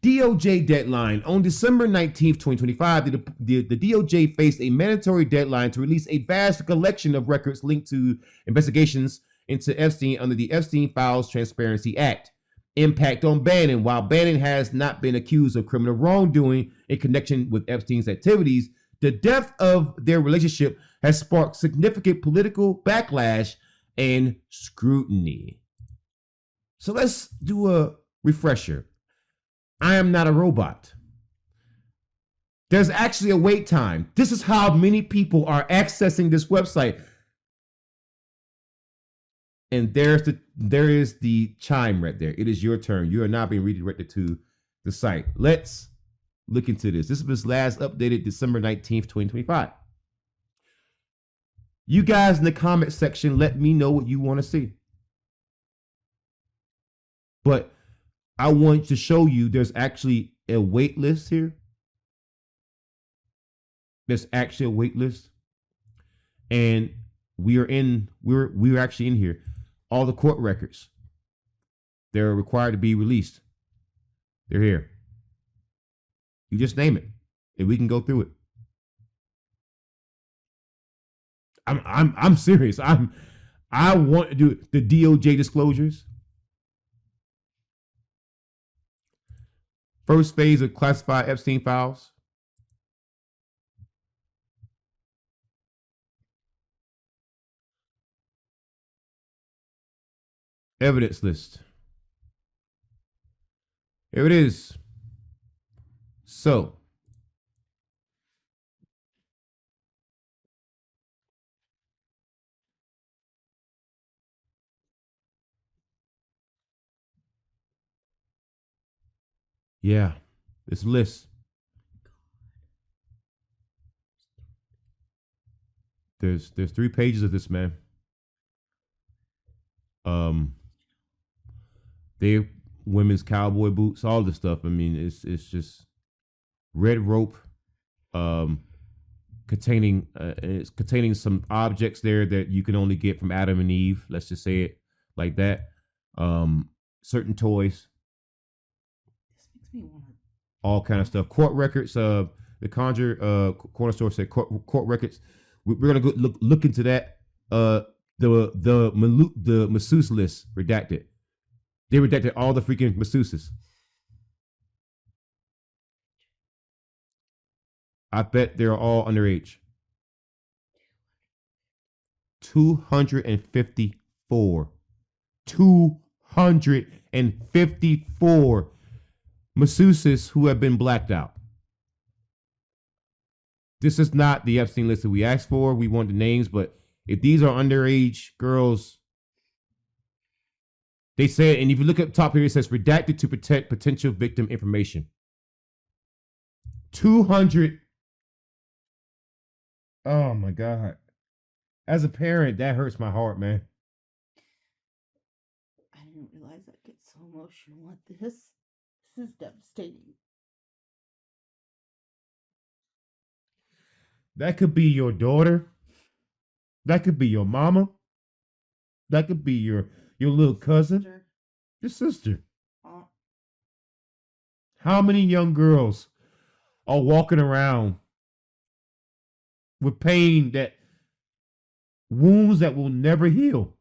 DOJ deadline. On December 19th, 2025, the DOJ faced a mandatory deadline to release a vast collection of records linked to investigations into Epstein under the Epstein Files Transparency Act. Impact on Bannon. While Bannon has not been accused of criminal wrongdoing in connection with Epstein's activities, the depth of their relationship has sparked significant political backlash and scrutiny. So let's do a refresher. I am not a robot. There's actually a wait time. This is how many people are accessing this website. And there is the chime right there. It is your turn. You are now being redirected to the site. Let's look into this. This was last updated December 19th, 2025. You guys in the comment section, let me know what you want to see. But I want to show you there's actually a wait list here. There's actually a wait list. And we're actually in here. All the court records. They're required to be released. They're here. You just name it, and we can go through it. I'm serious. I want to do the DOJ disclosures. First phase of classified Epstein files. Evidence list. Here it is. So, yeah, this list. There's 3 pages of this, man. They women's cowboy boots, all this stuff. I mean, it's just red rope, containing some objects there that you can only get from Adam and Eve. Let's just say it like that. Certain toys. This makes me want to. All kind of stuff. Court records. The Conjure corner store said court records. We're gonna go look into that. The masseuse list redacted. They redacted all the freaking masseuses. I bet they're all underage. 254. 254 masseuses who have been blacked out. This is not the Epstein list that we asked for. We want the names, but if these are underage girls, They said, and if you look up top here, it says redacted to protect potential victim information. 200. Oh my God. As a parent, that hurts my heart, man. I didn't realize I'd get so emotional at this. This is devastating. That could be your daughter. That could be your mama. That could be your little cousin, Sister. your sister. Aunt. How many young girls are walking around with pain, that wounds that will never heal?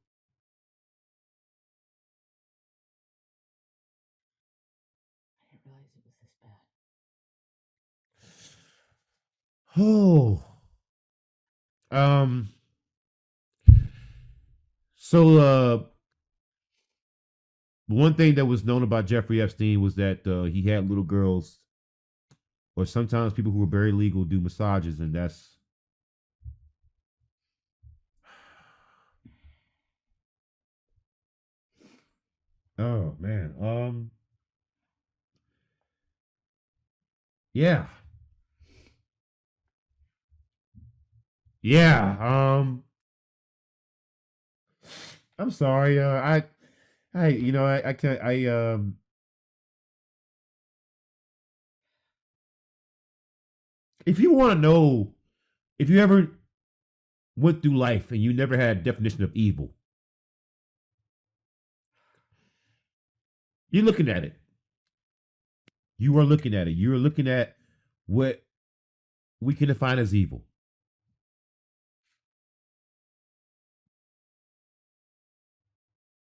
I didn't realize it was this bad. Oh. So one thing that was known about Jeffrey Epstein was that he had little girls, or sometimes people who were very legal, do massages, and that's oh man. Yeah. Yeah. I'm sorry. I can't. If you want to know, if you ever went through life and you never had a definition of evil, you're looking at it. You are looking at it. You're looking at what we can define as evil.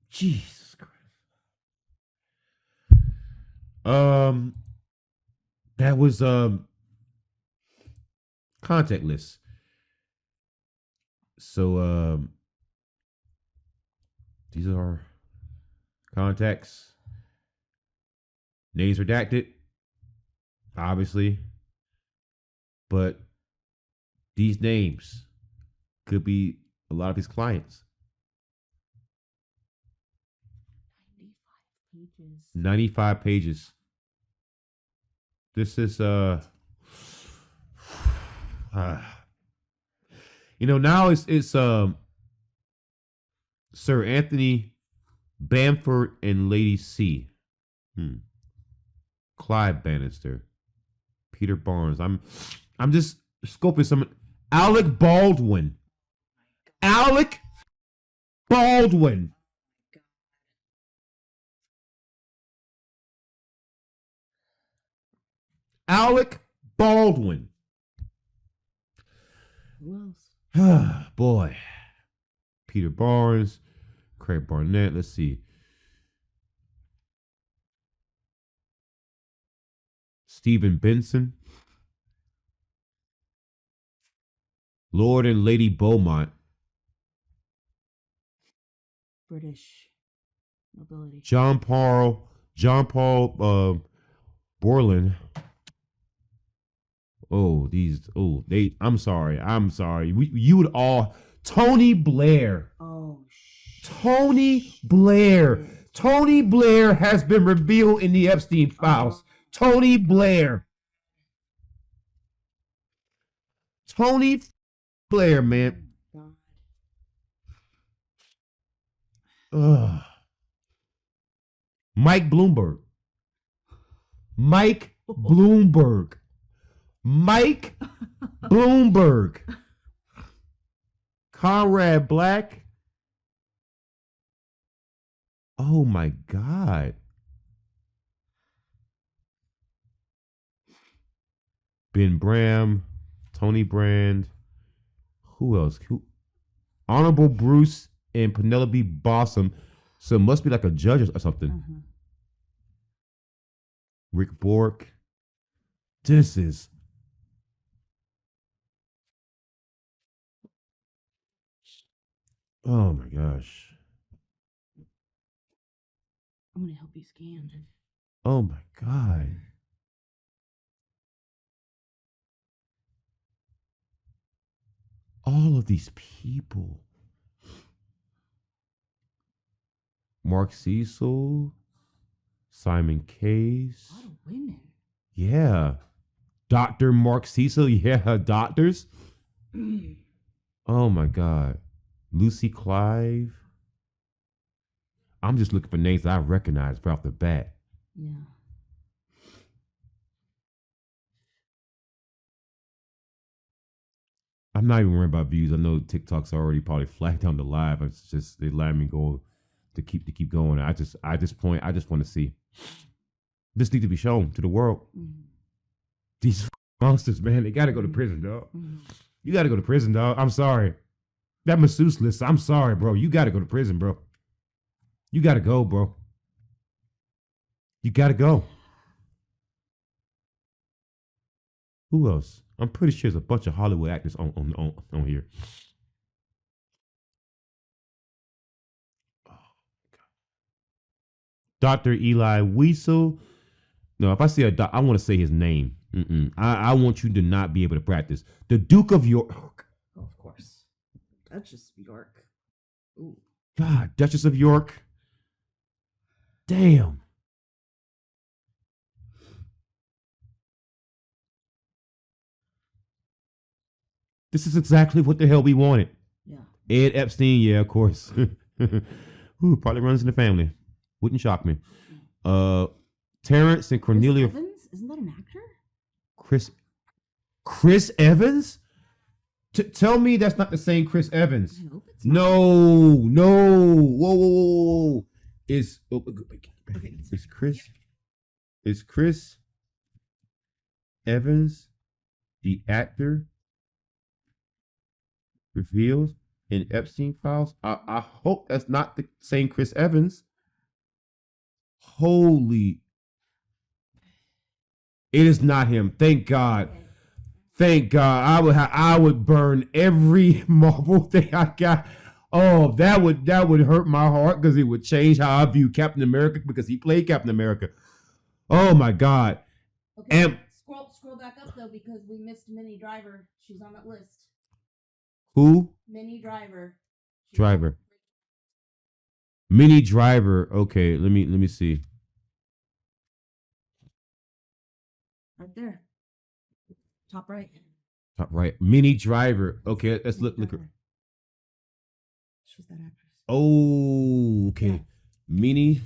Jesus Christ. That was contactless. So these are our contacts. Names redacted, obviously. But these names could be a lot of his clients. 95 pages. 95 pages. This is now it's Sir Anthony Bamford and Lady C. Clyde Bannister. Peter Barnes. I'm just scoping some. Alec Baldwin. Alec Baldwin. Alec Baldwin. Who else? Boy. Peter Barnes. Craig Barnett. Let's see. Stephen Benson. Lord and Lady Beaumont. British nobility. John Paul Borland. I'm sorry. You would all. Tony Blair. Oh, Tony Blair. Tony Blair has been revealed in the Epstein files. Tony Blair. Tony Blair, man. Ugh. Mike Bloomberg. Mike Bloomberg. Mike Bloomberg. Conrad Black. Oh my God. Ben Bram, Tony Brand. Who else? Honorable Bruce and Penelope Bossum. So it must be like a judge or something. Uh-huh. Rick Bork. This is. Oh my gosh. I'm going to help you scan. Oh my God. All of these people. Mark Cecil, Simon Case. A lot of women. Yeah. Dr. Mark Cecil. Yeah, doctors. Oh my God. Lucy Clive. I'm just looking for names that I recognize right off the bat. Yeah. I'm not even worried about views. I know TikTok's already probably flagged down the live. It's just they let me go to keep going. I just want to see. This needs to be shown to the world. Mm-hmm. These monsters, man, they gotta go to prison, dog. Mm-hmm. You gotta go to prison, dog. I'm sorry. That masseuse list, I'm sorry, bro. You gotta go to prison, bro. You gotta go, bro. You gotta go. Who else? I'm pretty sure there's a bunch of Hollywood actors on here. Dr. Eli Wiesel. No, if I say I want to say his name. I want you to not be able to practice. The Duke of York. Oh, of course. Duchess of York. Ooh. God, Duchess of York. Damn. This is exactly what the hell we wanted. Yeah. Ed Epstein, yeah, of course. Ooh, probably runs in the family. Wouldn't shock me. Terrence and Cornelia. Chris Evans? Isn't that an actor? Chris Evans? Tell me that's not the same Chris Evans. I hope it's not. No. Whoa. It's Chris Evans, the actor, revealed in Epstein files. I hope that's not the same Chris Evans. Holy. It is not him. Thank God. Thank God. I would burn every Marvel thing I got. Oh, that would hurt my heart because it would change how I view Captain America because he played Captain America. Oh my God. Okay. And scroll back up though because we missed Minnie Driver. She's on that list. Who? Minnie Driver. Minnie Driver. Okay, let me see. Right there. Top right. Minnie Driver. Okay, let's look her. She's that actress. Oh, okay. Yeah. Minnie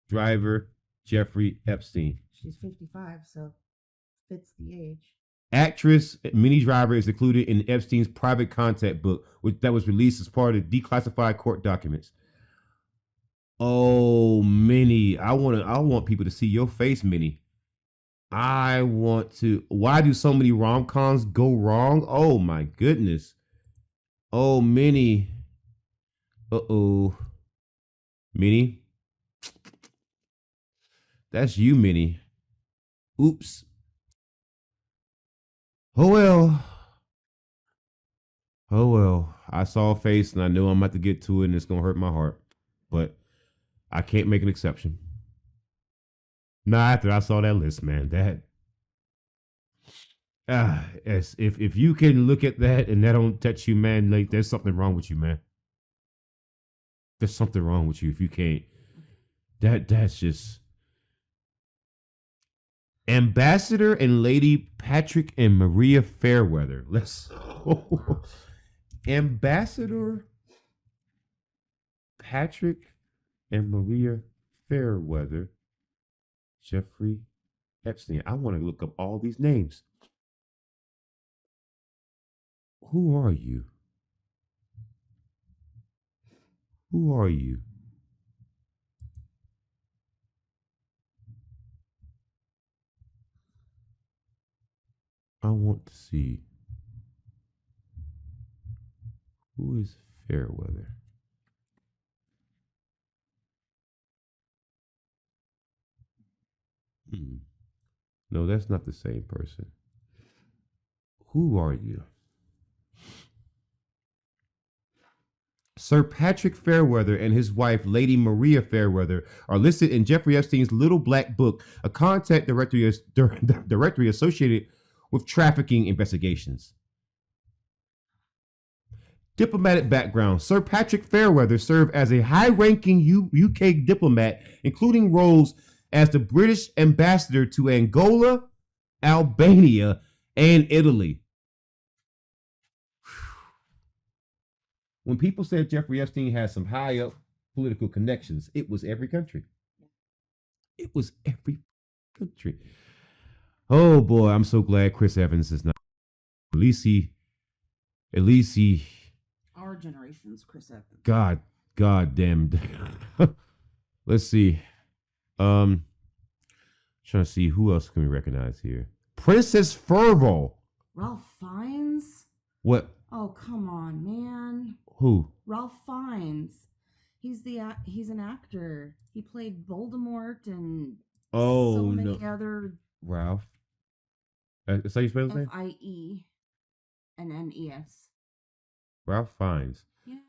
Driver, Jeffrey Epstein. She's 55, so fits the age. Actress Minnie Driver is included in Epstein's private contact book, that was released as part of declassified court documents. Oh, Minnie, I want people to see your face, Minnie. I want to. Why do so many rom-coms go wrong? Oh my goodness. Oh, Minnie. Uh-oh. Minnie. That's you, Minnie. Oops. Oh well. I saw a face and I know I'm about to get to it and it's going to hurt my heart. But I can't make an exception. Nah, after I saw that list, man, if you can look at that and that don't touch you, man, like there's something wrong with you, man. There's something wrong with you if you can't. That's just Ambassador and Lady Patrick and Maria Fairweather. Ambassador Patrick and Maria Fairweather. Jeffrey Epstein. I want to look up all these names. Who are you? Who are you? I want to see. Who is Fairweather? No, that's not the same person. Who are you? Sir Patrick Fairweather and his wife, Lady Maria Fairweather, are listed in Jeffrey Epstein's Little Black Book, a contact directory associated with trafficking investigations. Diplomatic background. Sir Patrick Fairweather served as a high-ranking UK diplomat, including roles as the British ambassador to Angola, Albania, and Italy. When people said Jeffrey Epstein had some high-up political connections, it was every country. It was every country. Oh boy, I'm so glad Chris Evans is not. At least he. Our generation's Chris Evans. God damn. Let's see. Trying to see who else can we recognize here. Princess Fervor. Ralph Fiennes? What? Oh, come on, man. Who? Ralph Fiennes. He's an actor. He played Voldemort and so many other. Ralph. Is that you spell his name? Fiennes. Ralph Fiennes. Yeah.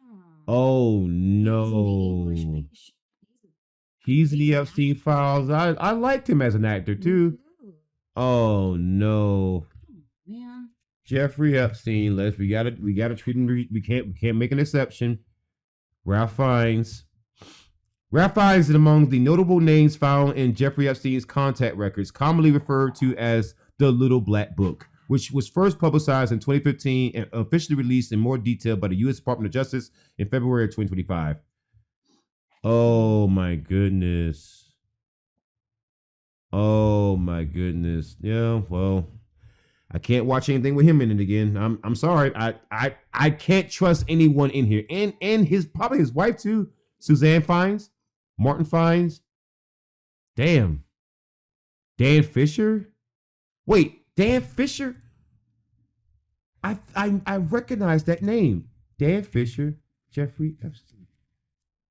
Oh no. He's in the Epstein files. I liked him as an actor too. Oh no. Man. Jeffrey Epstein. We gotta treat him. We can't make an exception. Ralph Fiennes. Ralph Fiennes is among the notable names found in Jeffrey Epstein's contact records, commonly referred to as the Little Black Book, which was first publicized in 2015 and officially released in more detail by the U.S. Department of Justice in February of 2025. Oh my goodness. Oh my goodness. Yeah, well, I can't watch anything with him in it again. I'm sorry. I can't trust anyone in here. And probably his wife too, Suzanne Fiennes, Martin Fiennes. Damn. Dan Fisher? Wait, Dan Fisher? I recognize that name. Dan Fisher, Jeffrey Epstein.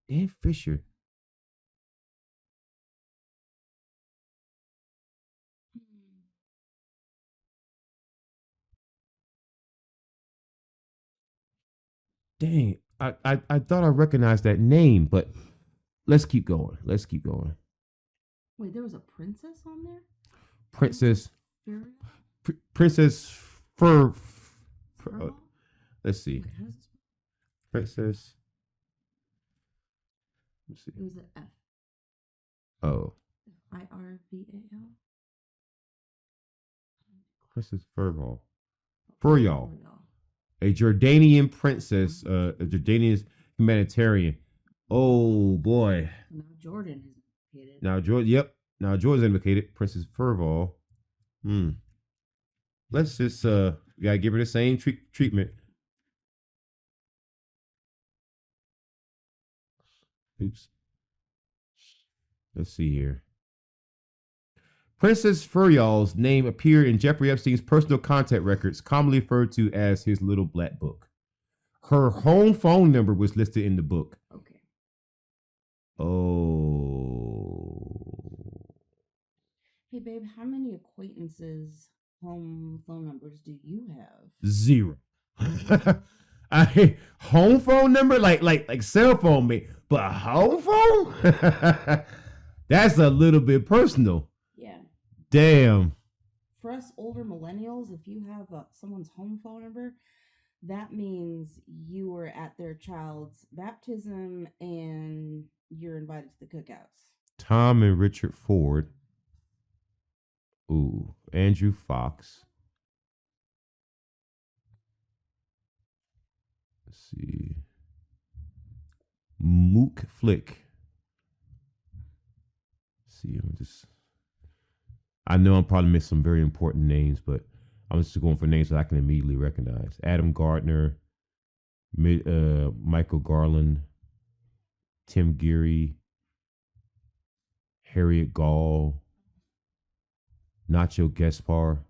Dan Fisher. Dang, I thought I recognized that name, but let's keep going. Wait, there was a princess on there? Princess let's see. Wait, how does this... Princess. Let's see. It was an F. Oh. Irval. Princess Furlong. A Jordanian princess, a Jordanian humanitarian. Oh boy. Now Jordan is implicated. Now Jordan's implicated. Princess Furlong. Let's just we gotta give her the same treatment. Oops. Let's see here. Princess Furial's name appeared in Jeffrey Epstein's personal contact records, commonly referred to as his Little Black Book. Her home phone number was listed in the book. Okay. Oh. Hey, babe, how many acquaintances' home phone numbers do you have? 0. Home phone number, like cell phone, mate, but home phone? That's a little bit personal. Yeah. Damn. For us older millennials, if you have someone's home phone number, that means you were at their child's baptism and you're invited to the cookouts. Tom and Richard Ford. Ooh, Andrew Fox. Let's see. Mook Flick. Let's see, I know I'm probably missing some very important names, but I'm just going for names that I can immediately recognize. Adam Gardner, Michael Garland, Tim Geary, Harriet Gall, Nacho Gaspar.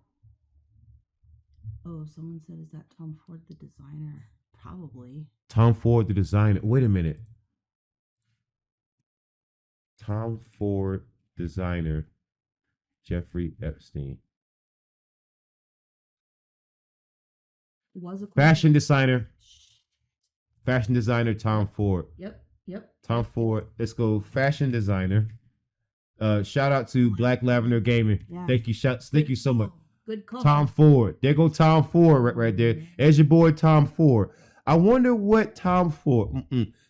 Oh, someone said, is that Tom Ford the designer? Probably. Tom Ford the designer. Wait a minute. Tom Ford designer, Jeffrey Epstein. Was a Fashion designer, Tom Ford. Yep. Tom Ford. Let's go. Fashion designer. Shout out to Black Lavender Gaming. Yeah. Thank you so much. Good call. Tom Ford. There go Tom Ford right there. There's your boy Tom Ford. I wonder what Tom Ford.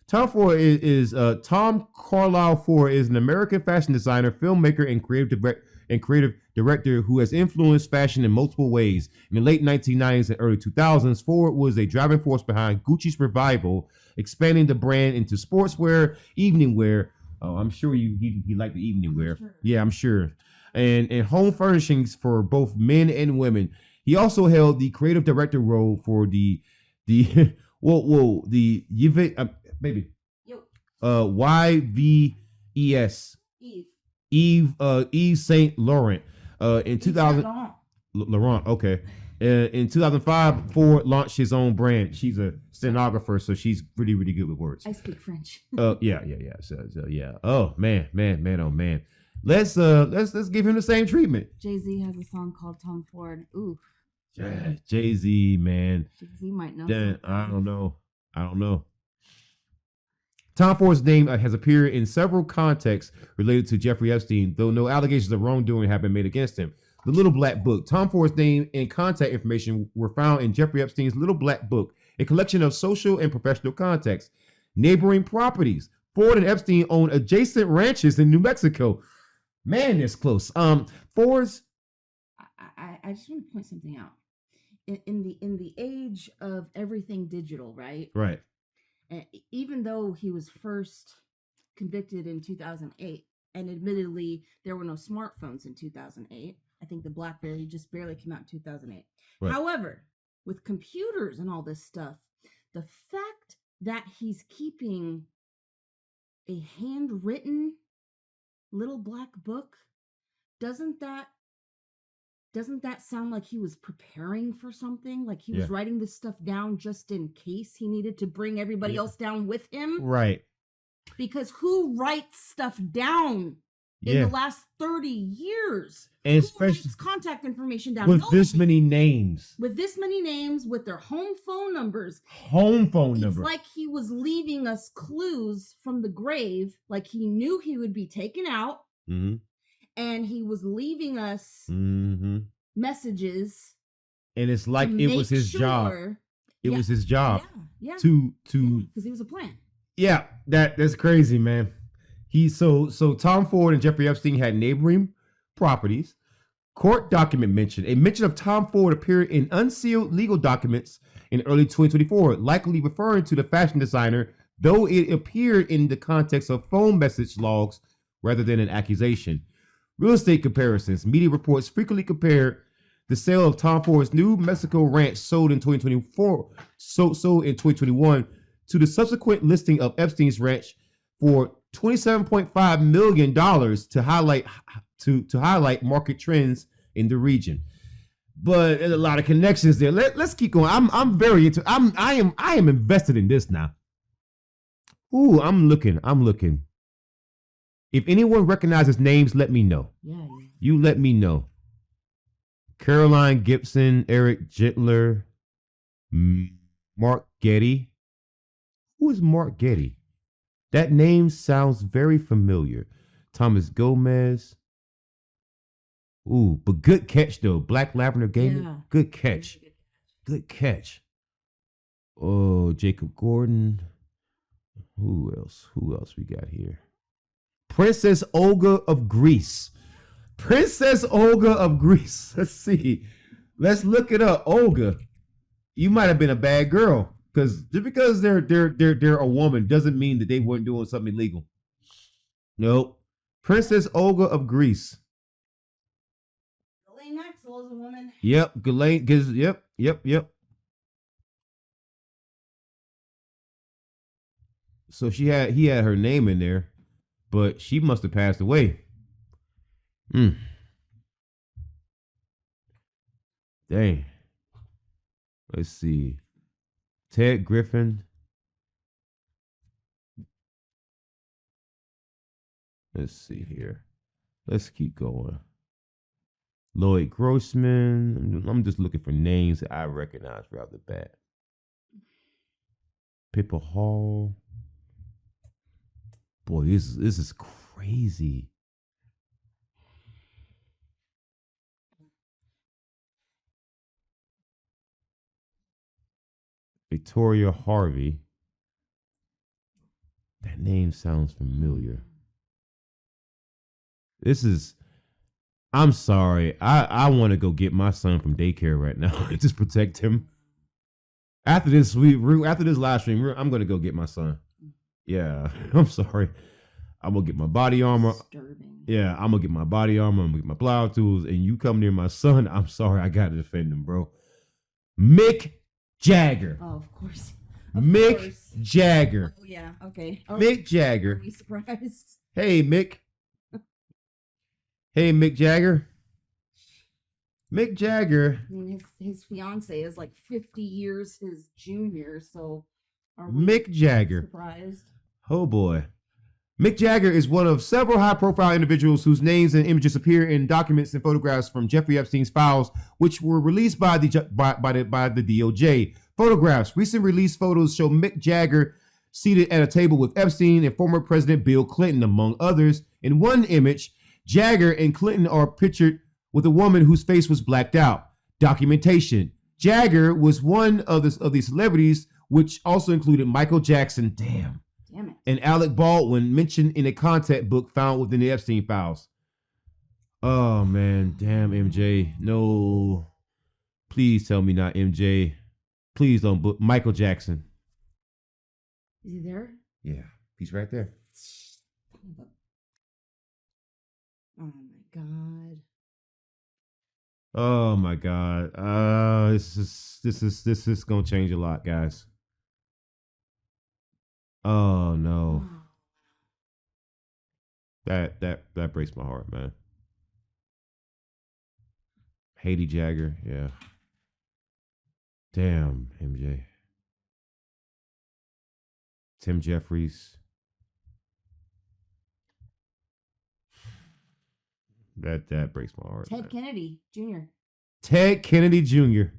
Tom Ford is Tom Carlisle Ford is an American fashion designer, filmmaker, and creative director who has influenced fashion in multiple ways. In the late 1990s and early 2000s, Ford was a driving force behind Gucci's revival, expanding the brand into sportswear, evening wear. Oh, I'm sure he liked the evening wear. Sure. Yeah, I'm sure. And home furnishings for both men and women. He also held the creative director role for the the baby Yo, YVES Eve Saint Laurent in 2000 Laurent, okay. In 2005, Ford launched his own brand. She's a stenographer, so she's really, really good with words. I speak French. Yeah. So yeah. Oh man. Oh man. Let's give him the same treatment. Jay-Z has a song called Tom Ford. Ooh. Yeah, Jay-Z, man. Jay-Z might know. I don't know. Tom Ford's name has appeared in several contexts related to Jeffrey Epstein, though no allegations of wrongdoing have been made against him. The Little Black Book. Tom Ford's name and contact information were found in Jeffrey Epstein's Little Black Book, a collection of social and professional contacts. Neighboring properties. Ford and Epstein own adjacent ranches in New Mexico. Man, that's close. Ford's. I just want to point something out. In the age of everything digital, right? Right. And even though he was first convicted in 2008, and admittedly there were no smartphones in 2008. I think the BlackBerry just barely came out in 2008. Right. However, with computers and all this stuff, the fact that he's keeping a handwritten little black book, doesn't that sound like he was preparing for something? Like he was writing this stuff down just in case he needed to bring everybody else down with him? Right. Because who writes stuff down in the last 30 years? And who especially writes contact information down? with this many names. With this many names, with their home phone numbers. It's like he was leaving us clues from the grave. Like he knew he would be taken out. Mm-hmm. And he was leaving us messages. And it's like it was his job. It was his job to because he was a plan. Yeah, that's crazy, man. So Tom Ford and Jeffrey Epstein had neighboring properties. Court document mention. A mention of Tom Ford appeared in unsealed legal documents in early 2024, likely referring to the fashion designer, though it appeared in the context of phone message logs rather than an accusation. Real estate comparisons. Media reports frequently compared the sale of Tom Ford's New Mexico ranch sold in 2021 to the subsequent listing of Epstein's ranch for $27.5 million to highlight market trends in the region. But there's a lot of connections there. Let's keep going. I'm very into. I am invested in this now. Ooh, I'm looking. If anyone recognizes names, let me know. Yeah. You let me know. Caroline Gibson, Eric Jitler, Mark Getty. Who is Mark Getty? That name sounds very familiar. Thomas Gomez. Ooh, but good catch though. Black Lavender Gaming. Yeah. Good catch. Good catch. Oh, Jacob Gordon. Who else we got here? Princess Olga of Greece. Princess Olga of Greece. Let's see. Let's look it up. Olga. You might have been a bad girl. Because just because they're a woman doesn't mean that they weren't doing something illegal. Nope. Princess Olga of Greece. Ghislaine Maxwell is a woman. Yep. Ghislaine. Yep. So he had her name in there, but she must have passed away. Dang. Let's see. Ted Griffin. Let's see here. Let's keep going. Lloyd Grossman. I'm just looking for names that I recognize right off the bat. Pippa Hall. Boy, this is crazy. Victoria Harvey. That name sounds familiar. I'm sorry. I want to go get my son from daycare right now and just protect him. After this live stream, I'm going to go get my son. Yeah, I'm sorry. I'm going to get my body armor. Disturbing. Yeah, I'm going to get my body armor. I'm going to get my plow tools. And you come near my son, I'm sorry. I got to defend him, bro. Mick Jagger. Oh, of course. Mick Jagger. Oh, yeah. Okay. Mick Jagger. Are we surprised? Hey, Mick. Hey, Mick Jagger. Mick Jagger. I mean, his fiance is like 50 years his junior, so are we Mick Jagger. surprised? Oh, boy. Mick Jagger is one of several high-profile individuals whose names and images appear in documents and photographs from Jeffrey Epstein's files, which were released by the DOJ. Photographs. Recent released photos show Mick Jagger seated at a table with Epstein and former President Bill Clinton, among others. In one image, Jagger and Clinton are pictured with a woman whose face was blacked out. Documentation. Jagger was one of the celebrities, which also included Michael Jackson. Damn it. And Alec Baldwin, mentioned in a contact book found within the Epstein files. Oh, man. Damn, MJ. No. Please tell me not MJ. Please don't book Michael Jackson. Is he there? Yeah, he's right there. Oh my god. Oh my god. This is gonna change a lot, guys. Oh no. That breaks my heart, man. Haiti Jagger, yeah. Damn, MJ. Tim Jeffries. That breaks my heart. Ted Kennedy Jr. Ted Kennedy Jr.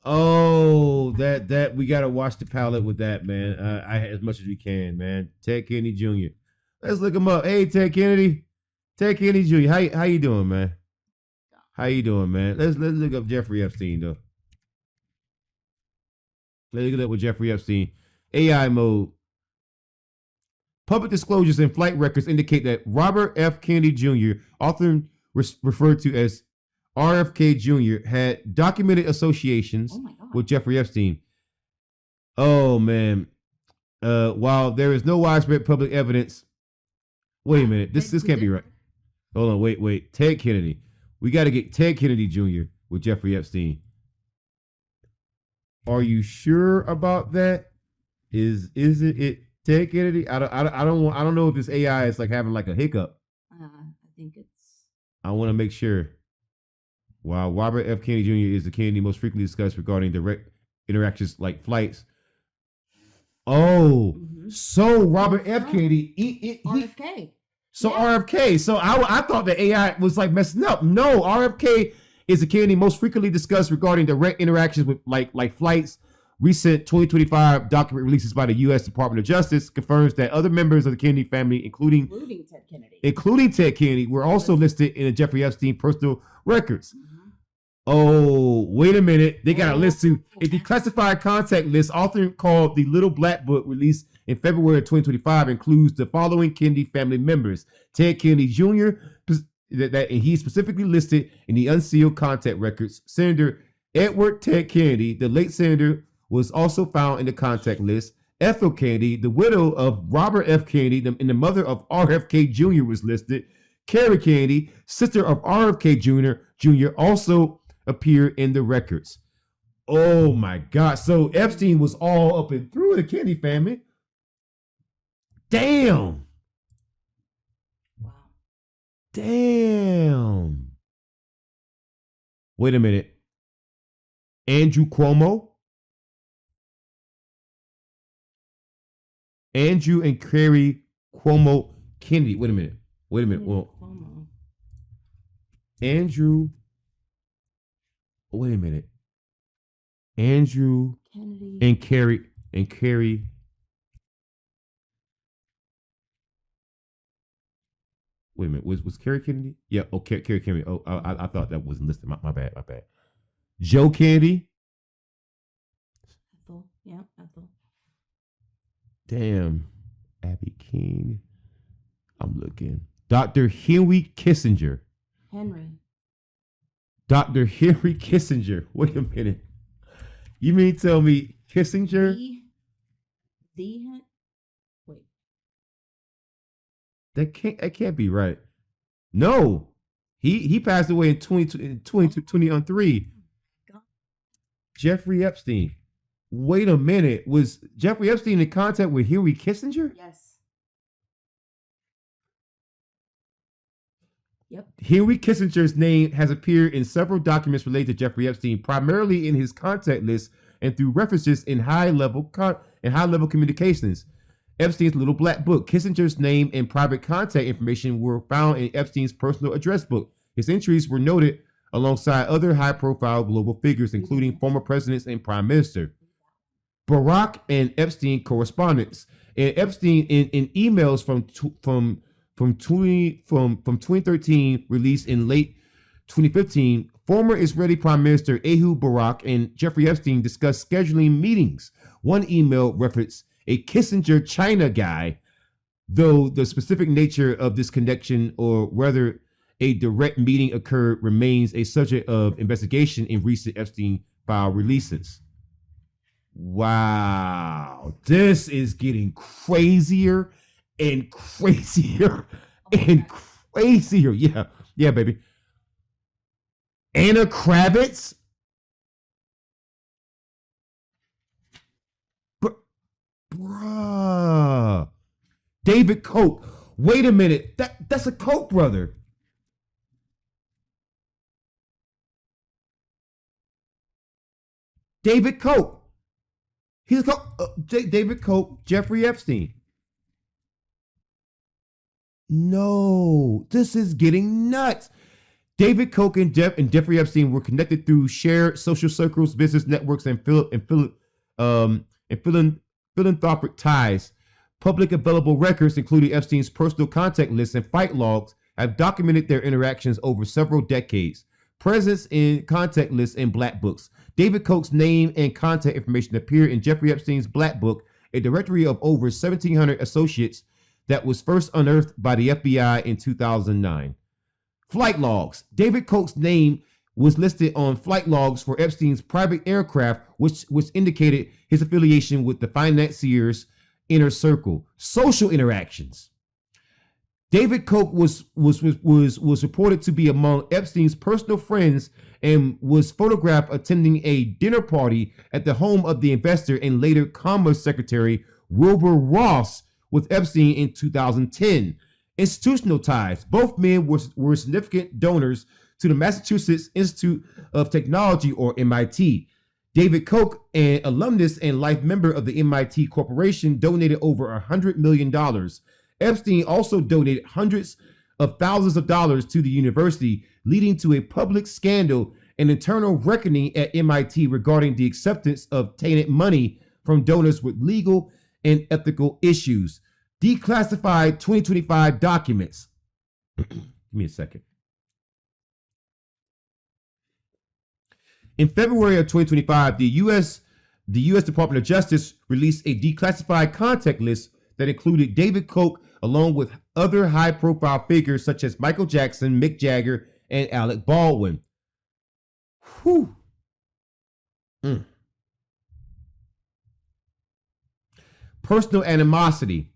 Oh, that we gotta watch the palette with that, man. As much as we can, man. Ted Kennedy Jr. Let's look him up. Hey, Ted Kennedy. Ted Kennedy Jr. How you doing, man? How you doing, man? Let's look up Jeffrey Epstein though. Let's look it up with Jeffrey Epstein. AI mode. Public disclosures and flight records indicate that Robert F. Kennedy Jr., often referred to as RFK Jr., had documented associations with Jeffrey Epstein. Oh, man. While there is no widespread public evidence. Wait a minute. This can't be right. Hold on. Wait. Ted Kennedy. We got to get Ted Kennedy Jr. with Jeffrey Epstein. Are you sure about that? Is it Ted Kennedy? I don't know if this AI is like having like a hiccup. I think it's. I want to make sure. While Robert F. Kennedy Jr. is the Kennedy most frequently discussed regarding direct interactions like flights. Oh, so Robert F. Kennedy, RFK. So yeah. RFK. So I thought the AI was like messing up. No, RFK is the Kennedy most frequently discussed regarding direct interactions with like flights. Recent 2025 document releases by the U.S. Department of Justice confirms that other members of the Kennedy family, including Ted Kennedy, were also listed in the Jeffrey Epstein personal records. Oh, wait a minute. They got a list too. A declassified contact list, often called the Little Black Book, released in February of 2025, includes the following Kennedy family members. Ted Kennedy Jr., and he's specifically listed in the unsealed contact records. Senator Edward Ted Kennedy, the late senator, was also found in the contact list. Ethel Kennedy, the widow of Robert F. Kennedy, and the mother of RFK Jr. was listed. Carrie Kennedy, sister of RFK Jr., also appeared in the records. Oh my God. So Epstein was all up and through the Kennedy family. Damn. Wow. Damn. Wait a minute. Andrew Cuomo. Andrew and Carrie Cuomo Kennedy. Wait a minute. Well, Andrew. Wait a minute. Andrew Kennedy and Carrie. Wait a minute. Was Carrie Kennedy? Yeah. Okay. Carrie Kennedy. Oh, I thought that wasn't listed. My bad. Joe Kennedy. Ethel. Yeah, Ethel. Damn. Abby King. I'm looking. Dr. Henry Kissinger. Henry. Dr. Henry Kissinger. Wait a minute. You mean tell me Kissinger? Wait. That can't be right. No. He passed away in 2023. God. Jeffrey Epstein. Wait a minute. Was Jeffrey Epstein in contact with Henry Kissinger? Yes. Yep. Henry Kissinger's name has appeared in several documents related to Jeffrey Epstein, primarily in his contact list and through references in high-level communications. Epstein's Little Black Book. Kissinger's name and private contact information were found in Epstein's personal address book. His entries were noted alongside other high-profile global figures, including former presidents and prime minister. Barack and Epstein correspondence. And Epstein in emails from 2013, released in late 2015, former Israeli Prime Minister Ehud Barak and Jeffrey Epstein discussed scheduling meetings. One email referenced a Kissinger China guy, though the specific nature of this connection or whether a direct meeting occurred remains a subject of investigation in recent Epstein file releases. Wow, this is getting crazier and crazier and crazier. Yeah, baby. Anna Kravitz. Bruh. David Koch. Wait a minute. That's a Koch brother. David Koch. He's David Koch, Jeffrey Epstein. No, this is getting nuts. David Koch and Jeffrey Epstein were connected through shared social circles, business networks, and philanthropic ties. Public available records, including Epstein's personal contact lists and fight logs, have documented their interactions over several decades. Presence in contact lists and black books. David Koch's name and contact information appear in Jeffrey Epstein's Black Book, a directory of over 1,700 associates that was first unearthed by the FBI in 2009. Flight logs. David Koch's name was listed on flight logs for Epstein's private aircraft, which indicated his affiliation with the financier's inner circle. Social interactions. David Koch was reported to be among Epstein's personal friends and was photographed attending a dinner party at the home of the investor and later Commerce Secretary Wilbur Ross with Epstein in 2010. Institutional ties. Both men were significant donors to the Massachusetts Institute of Technology, or MIT. David Koch, an alumnus and life member of the MIT Corporation, donated over $100 million. Epstein also donated hundreds of thousands of dollars to the university, leading to a public scandal and internal reckoning at MIT regarding the acceptance of tainted money from donors with legal and ethical issues. Declassified 2025 documents. Give me a second. In February of 2025, the U.S. Department of Justice released a declassified contact list that included David Koch along with other high-profile figures such as Michael Jackson, Mick Jagger, and Alec Baldwin. Whew. Personal animosity.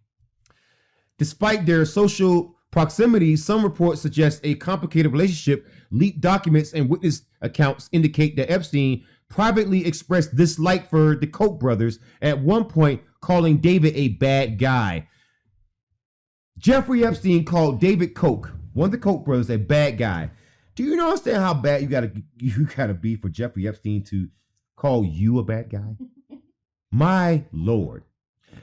Despite their social proximity, some reports suggest a complicated relationship. Leaked documents and witness accounts indicate that Epstein privately expressed dislike for the Koch brothers, at one point calling David a bad guy. Jeffrey Epstein called David Koch, one of the Koch brothers, a bad guy. Do you understand how bad you gotta be for Jeffrey Epstein to call you a bad guy? My Lord.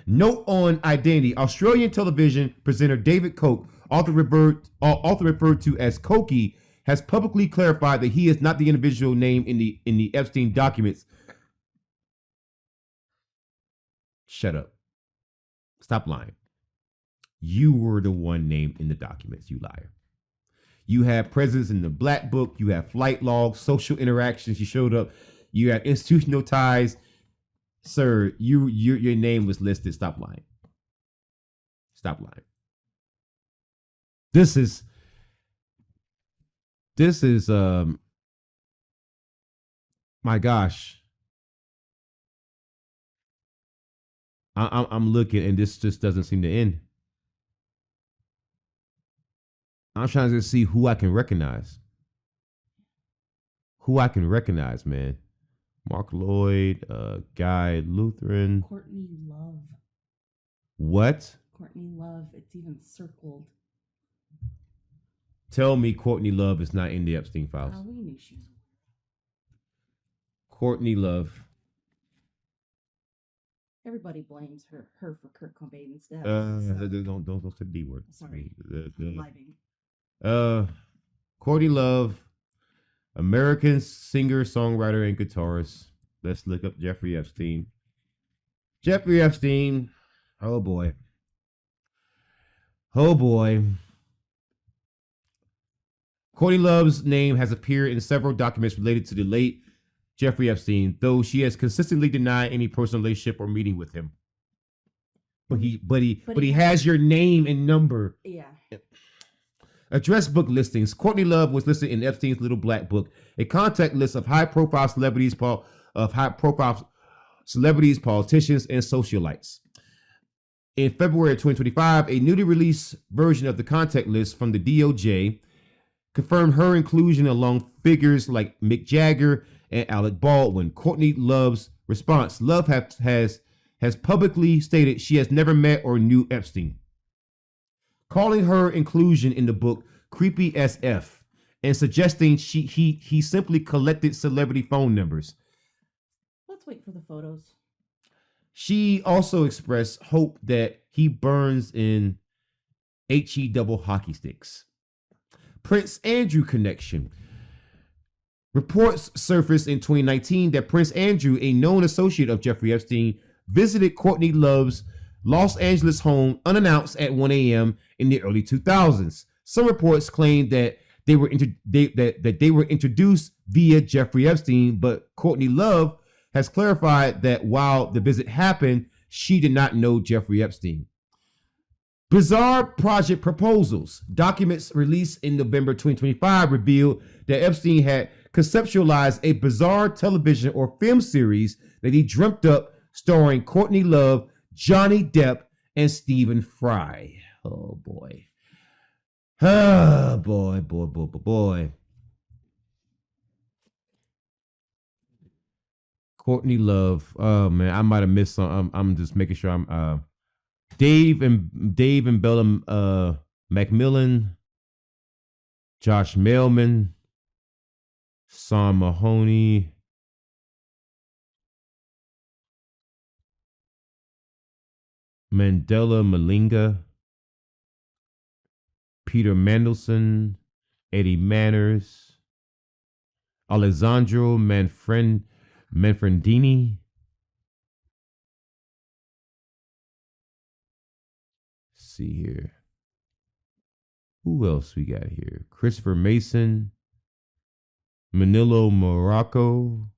Note on identity. Australian television presenter David Koch, often referred to as Kochi, has publicly clarified that he is not the individual named in the Epstein documents. Shut up. Stop lying. You were the one named in the documents, you liar. You have presence in the Black Book. You have flight logs, social interactions. You showed up. You have institutional ties. Sir, your name was listed. Stop lying. Stop lying. This is my gosh. I'm looking and this just doesn't seem to end. I'm trying to see who I can recognize. Who I can recognize, man. Mark Lloyd, Guy Lutheran. Courtney Love. What? Courtney Love. It's even circled. Tell me Courtney Love is not in the Epstein files. We knew she was. Courtney Love. Everybody blames her for Kurt Cobain's death. Don't say the D word. Sorry. I'm Courtney Love, American singer, songwriter, and guitarist. Let's look up Jeffrey Epstein. Jeffrey Epstein. Oh boy. Oh boy. Courtney Love's name has appeared in several documents related to the late Jeffrey Epstein, though she has consistently denied any personal relationship or meeting with him. But he has your name and number. Yeah. Address book listings. Courtney Love was listed in Epstein's Little Black Book, a contact list of high-profile celebrities, politicians, and socialites. In February of 2025, a newly released version of the contact list from the DOJ confirmed her inclusion along figures like Mick Jagger and Alec Baldwin. Courtney Love's response: Love has publicly stated she has never met or knew Epstein, calling her inclusion in the book creepy SF and suggesting he simply collected celebrity phone numbers. Let's wait for the photos. She also expressed hope that he burns in HE double hockey sticks. Prince Andrew connection. Reports surfaced in 2019 that Prince Andrew, a known associate of Jeffrey Epstein, visited Courtney Love's Los Angeles home unannounced at 1 a.m. in the early 2000s. Some reports claim that they were introduced via Jeffrey Epstein, but Courtney Love has clarified that while the visit happened, she did not know Jeffrey Epstein. Bizarre project proposals. Documents released in November 2025 revealed that Epstein had conceptualized a bizarre television or film series that he dreamt up starring Courtney Love, Johnny Depp, and Stephen Fry. Oh boy. Oh boy. Courtney Love. Oh man, I might have missed some. I'm just making sure I'm Dave and Bella Macmillan, Josh Mailman, Sean Mahoney, Mandela Malinga, Peter Mandelson, Eddie Manners, Alessandro Manfredini. See here. Who else we got here? Christopher Mason, Manilo Morocco,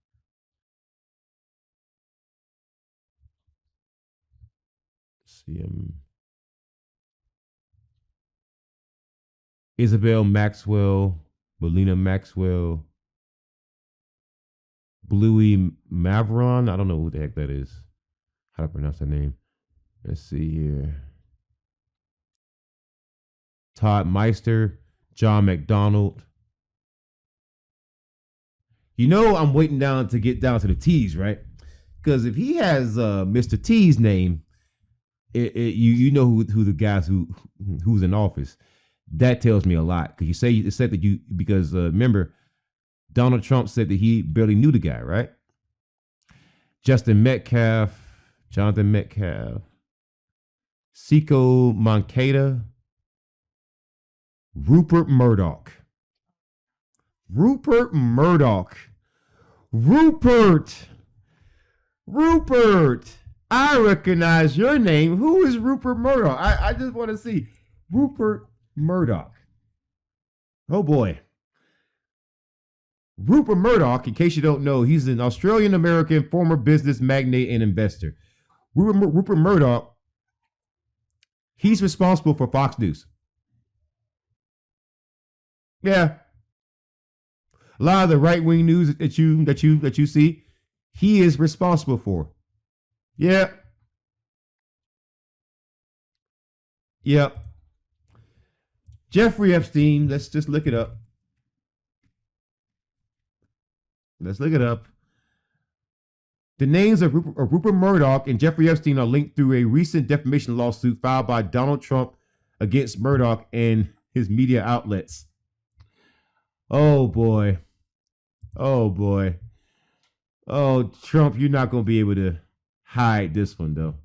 see him. Isabel Maxwell, Belina Maxwell, Bluey Mavron. I don't know who the heck that is. How to pronounce that name? Let's see here. Todd Meister, John McDonald. You know I'm waiting down to get down to the T's, right? Because if he has Mr. T's name, you know who the guys who's in office. That tells me a lot. Because it said that because remember, Donald Trump said that he barely knew the guy, right? Jonathan Metcalf, Seiko Moncada, Rupert Murdoch. I recognize your name. Who is Rupert Murdoch? I just want to see Rupert Murdoch. Oh boy. Rupert Murdoch, in case you don't know, he's an Australian American former business magnate and investor. Rupert Murdoch, he's responsible for Fox News. Yeah, a lot of the right wing news that you see, he is responsible for. Yeah, yeah. Jeffrey Epstein. Let's just look it up. Let's look it up. The names of Rupert Murdoch and Jeffrey Epstein are linked through a recent defamation lawsuit filed by Donald Trump against Murdoch and his media outlets. Oh boy. Oh boy. Oh, Trump, you're not going to be able to hide this one, though.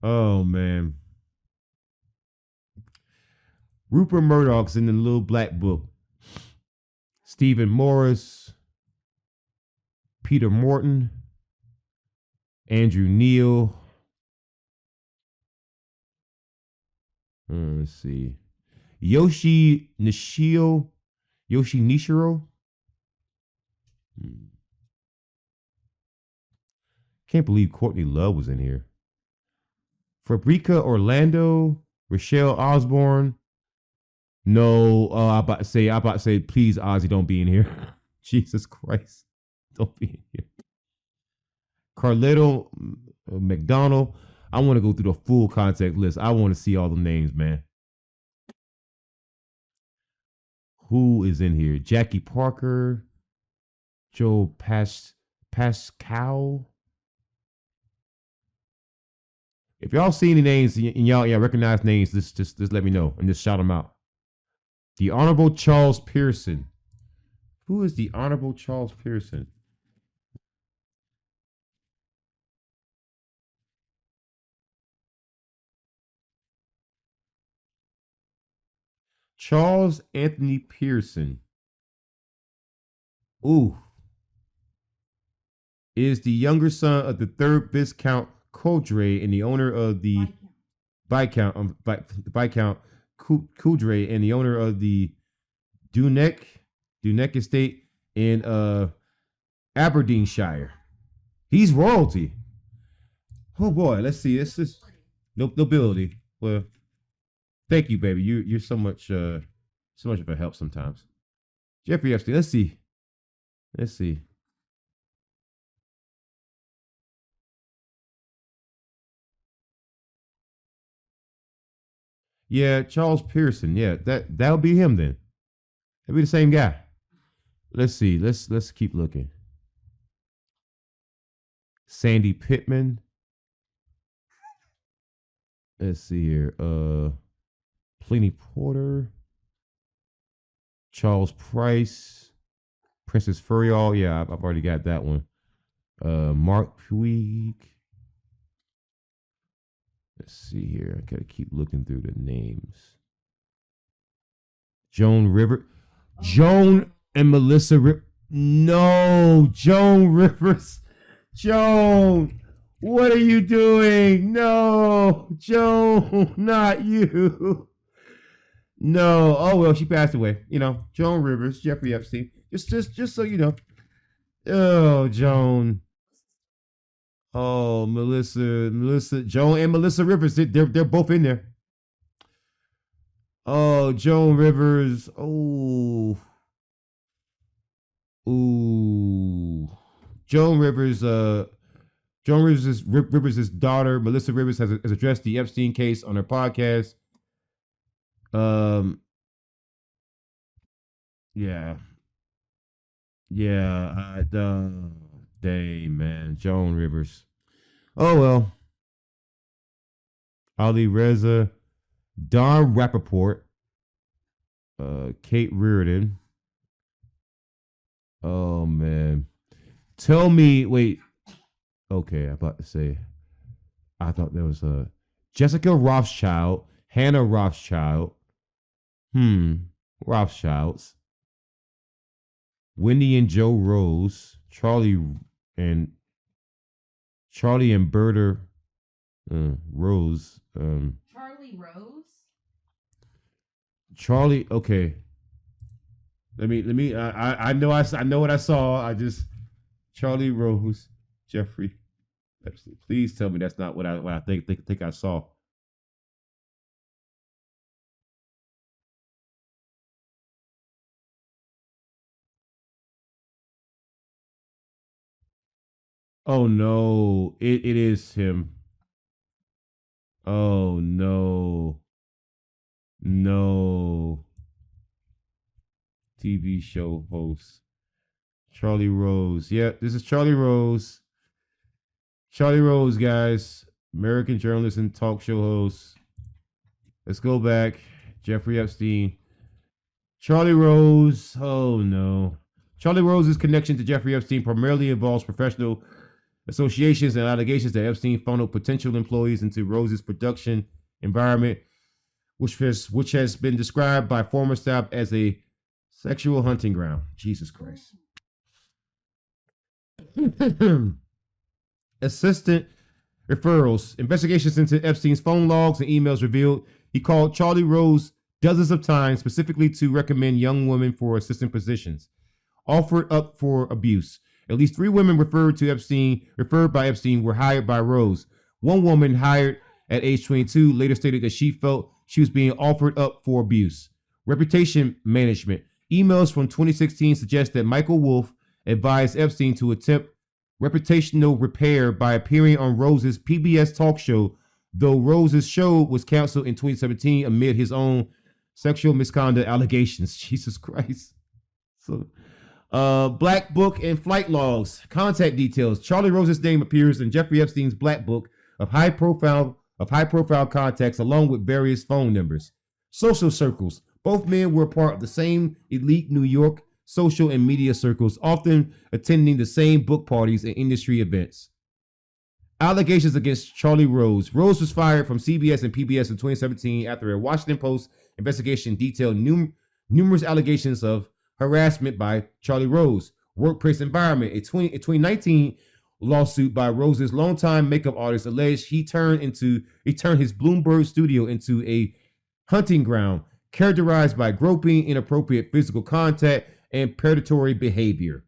Oh, man. Rupert Murdoch's in the little black book. Stephen Morris, Peter Morton, Andrew Neil. Let's see. Yoshi Nishiro. Can't believe Courtney Love was in here. Fabrica Orlando, Rochelle Osborne. No, I about to say, please, Ozzy, don't be in here. Jesus Christ, don't be in here. Carletto McDonald. I want to go through the full contact list. I want to see all the names, man. Who is in here? Jackie Parker, Joe Pascal. If y'all see any names and y'all recognize names, just let me know and just shout them out. The Honorable Charles Pearson. Who is the Honorable Charles Pearson? Charles Anthony Pearson. Ooh. Is the younger son of the third Viscount Coudray and the owner of the Viscount Coudray and the owner of the Duneck estate in Aberdeenshire. He's royalty. Oh boy, let's see. This is nobility. Well, thank you, baby. You're so much of a help sometimes. Jeffrey Epstein. Let's see. Yeah, Charles Pearson. Yeah, that'll be him then. That'll be the same guy. Let's see. Let's keep looking. Sandy Pittman. Let's see here. Pliny Porter. Charles Price. Princess Furial. Yeah, I've already got that one. Mark Puig. Let's see here. I gotta keep looking through the names. Joan Rivers. Joan and Melissa Rivers. No, Joan Rivers. Joan, what are you doing? No, Joan, not you. No. Oh well, she passed away. You know, Joan Rivers, Jeffrey Epstein. Just so you know. Oh, Joan. Oh, Melissa, Joan and Melissa Rivers. They're both in there. Oh, Joan Rivers. Oh. Ooh. Joan Rivers, Rivers' daughter, Melissa Rivers, has addressed the Epstein case on her podcast. Yeah. Yeah. Dang, man. Joan Rivers. Oh, well. Ali Reza, Don Rappaport, Kate Reardon. Oh, man. Tell me, wait. Okay, I'm about to say. I thought there was Jessica Rothschild, Hannah Rothschild. Rothschilds. Wendy and Joe Rose, Charlie and Berta Rose. Charlie Rose? Charlie. Okay. I know I know what I saw. I just Charlie Rose, Jeffrey Epstein. Please tell me that's not what I think I saw. Oh no, it is him. Oh no, no. TV show host Charlie Rose. Yep, this is Charlie Rose. Charlie Rose, guys, American journalist and talk show host. Let's go back. Jeffrey Epstein. Charlie Rose. Oh no. Charlie Rose's connection to Jeffrey Epstein primarily involves professional associations and allegations that Epstein funneled potential employees into Rose's production environment, which has been described by former staff as a sexual hunting ground. Jesus Christ. Assistant referrals. Investigations into Epstein's phone logs and emails revealed he called Charlie Rose dozens of times, specifically to recommend young women for assistant positions, offered up for abuse. At least 3 women referred by Epstein were hired by Rose. One woman hired at age 22 later stated that she felt she was being offered up for abuse. Reputation management. Emails from 2016 suggest that Michael Wolff advised Epstein to attempt reputational repair by appearing on Rose's PBS talk show, though Rose's show was canceled in 2017 amid his own sexual misconduct allegations. Jesus Christ. So, Black Book and flight logs. Contact details. Charlie Rose's name appears in Jeffrey Epstein's Black Book of high profile contacts, along with various phone numbers. Social circles. Both men were part of the same elite New York social and media circles, often attending the same book parties and industry events. Allegations against Charlie Rose. Rose was fired from CBS and PBS in 2017 after a Washington Post investigation detailed numerous allegations of harassment by Charlie Rose. Workplace environment. A 2019 lawsuit by Rose's longtime makeup artist alleged he turned his Bloomberg studio into a hunting ground characterized by groping, inappropriate physical contact, and predatory behavior.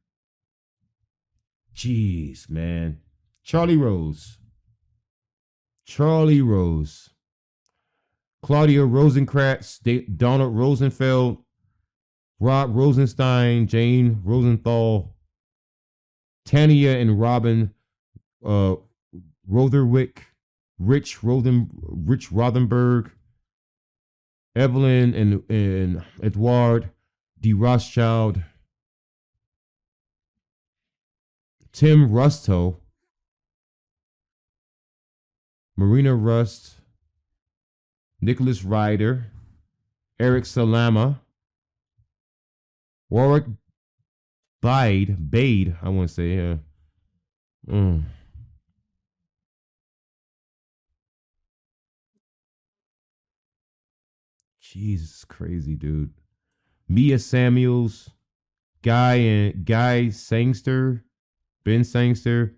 Jeez, man. Charlie Rose. Claudia Rosenkratz, Donald Rosenfeld, Rob Rosenstein, Jane Rosenthal, Tanya and Robin Rotherwick, Rich Rothenberg, Evelyn and Edward D. Rothschild, Tim Rusto, Marina Rust, Nicholas Ryder, Eric Salama, Warwick Bade, I want to say, Jesus, crazy, dude. Mia Samuels, Guy Sangster, Ben Sangster,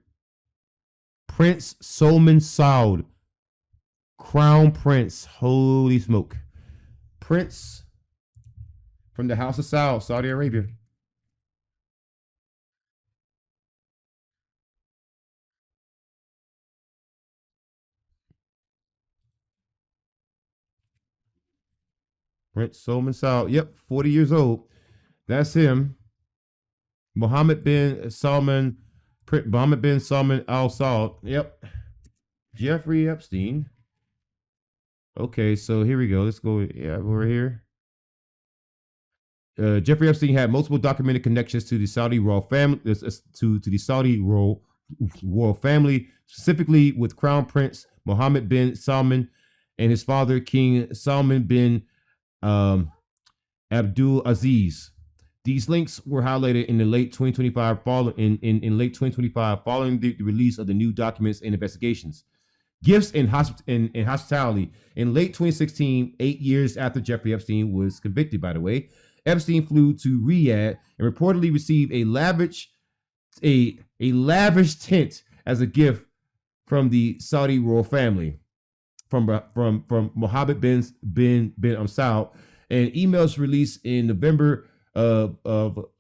Prince Solomon Saud, Crown Prince, holy smoke. Prince from the House of Saud, Saudi Arabia. Prince Solomon Saud, yep, 40 years old. That's him. Mohammed bin Salman Al Saud, yep. Jeffrey Epstein. Okay, so here we go. Let's go. Yeah, over here. Jeffrey Epstein had multiple documented connections to the Saudi royal family, to the Saudi royal family, specifically with Crown Prince Mohammed bin Salman and his father, King Salman bin Abdul Aziz. These links were highlighted in the late 2025 following the release of the new documents and investigations. Gifts and hospitality. In late 2016, 8 years after Jeffrey Epstein was convicted, by the way, Epstein flew to Riyadh and reportedly received a lavish tent as a gift from the Saudi royal family, from Mohammed bin Saud, And emails released in November of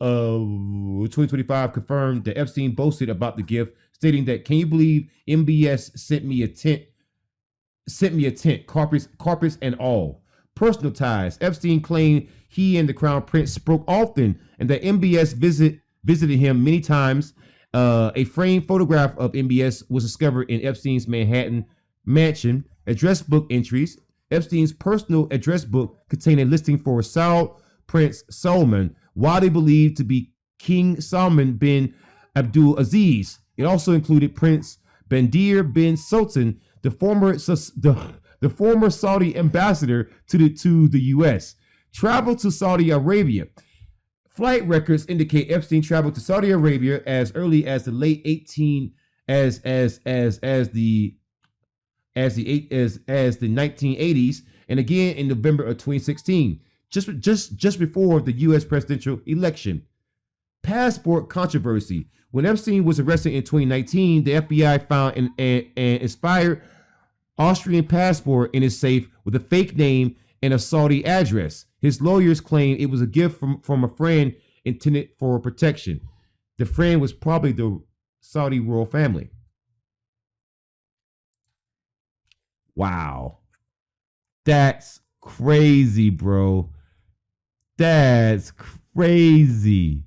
2025 confirmed that Epstein boasted about the gift, stating that, "Can you believe MBS sent me a tent, carpets and all." Personal ties. Epstein claimed he and the Crown Prince spoke often and that MBS visited him many times. A framed photograph of MBS was discovered in Epstein's Manhattan mansion. Address book entries. Epstein's personal address book contained a listing for Saud Prince Salman, widely believed to be King Salman bin Abdul Aziz. It also included Prince Bandir bin Sultan, the former Saudi ambassador to the U.S. Travel to Saudi Arabia. Flight records indicate Epstein traveled to Saudi Arabia as early as the late 1980s, and again in November of 2016, just before the U.S. presidential election. Passport controversy. When Epstein was arrested in 2019, the FBI found an expired Austrian passport in his safe with a fake name and a Saudi address. His lawyers claim it was a gift from a friend intended for protection. The friend was probably the Saudi royal family. Wow. That's crazy, bro. That's crazy.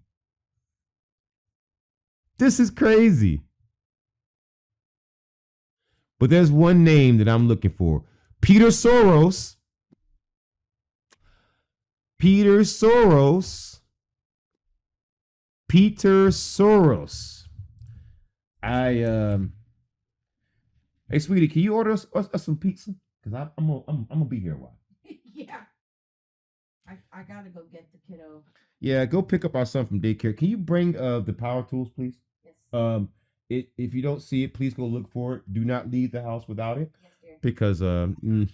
This is crazy. But there's one name that I'm looking for. Peter Soros. Peter Soros. Hey, sweetie, can you order us some pizza? Because I'm gonna be here a while. Yeah. I gotta go get the kiddo. Yeah, go pick up our son from daycare. Can you bring the power tools, please? Yes. If you don't see it, please go look for it. Do not leave the house without it. Yes, dear. Because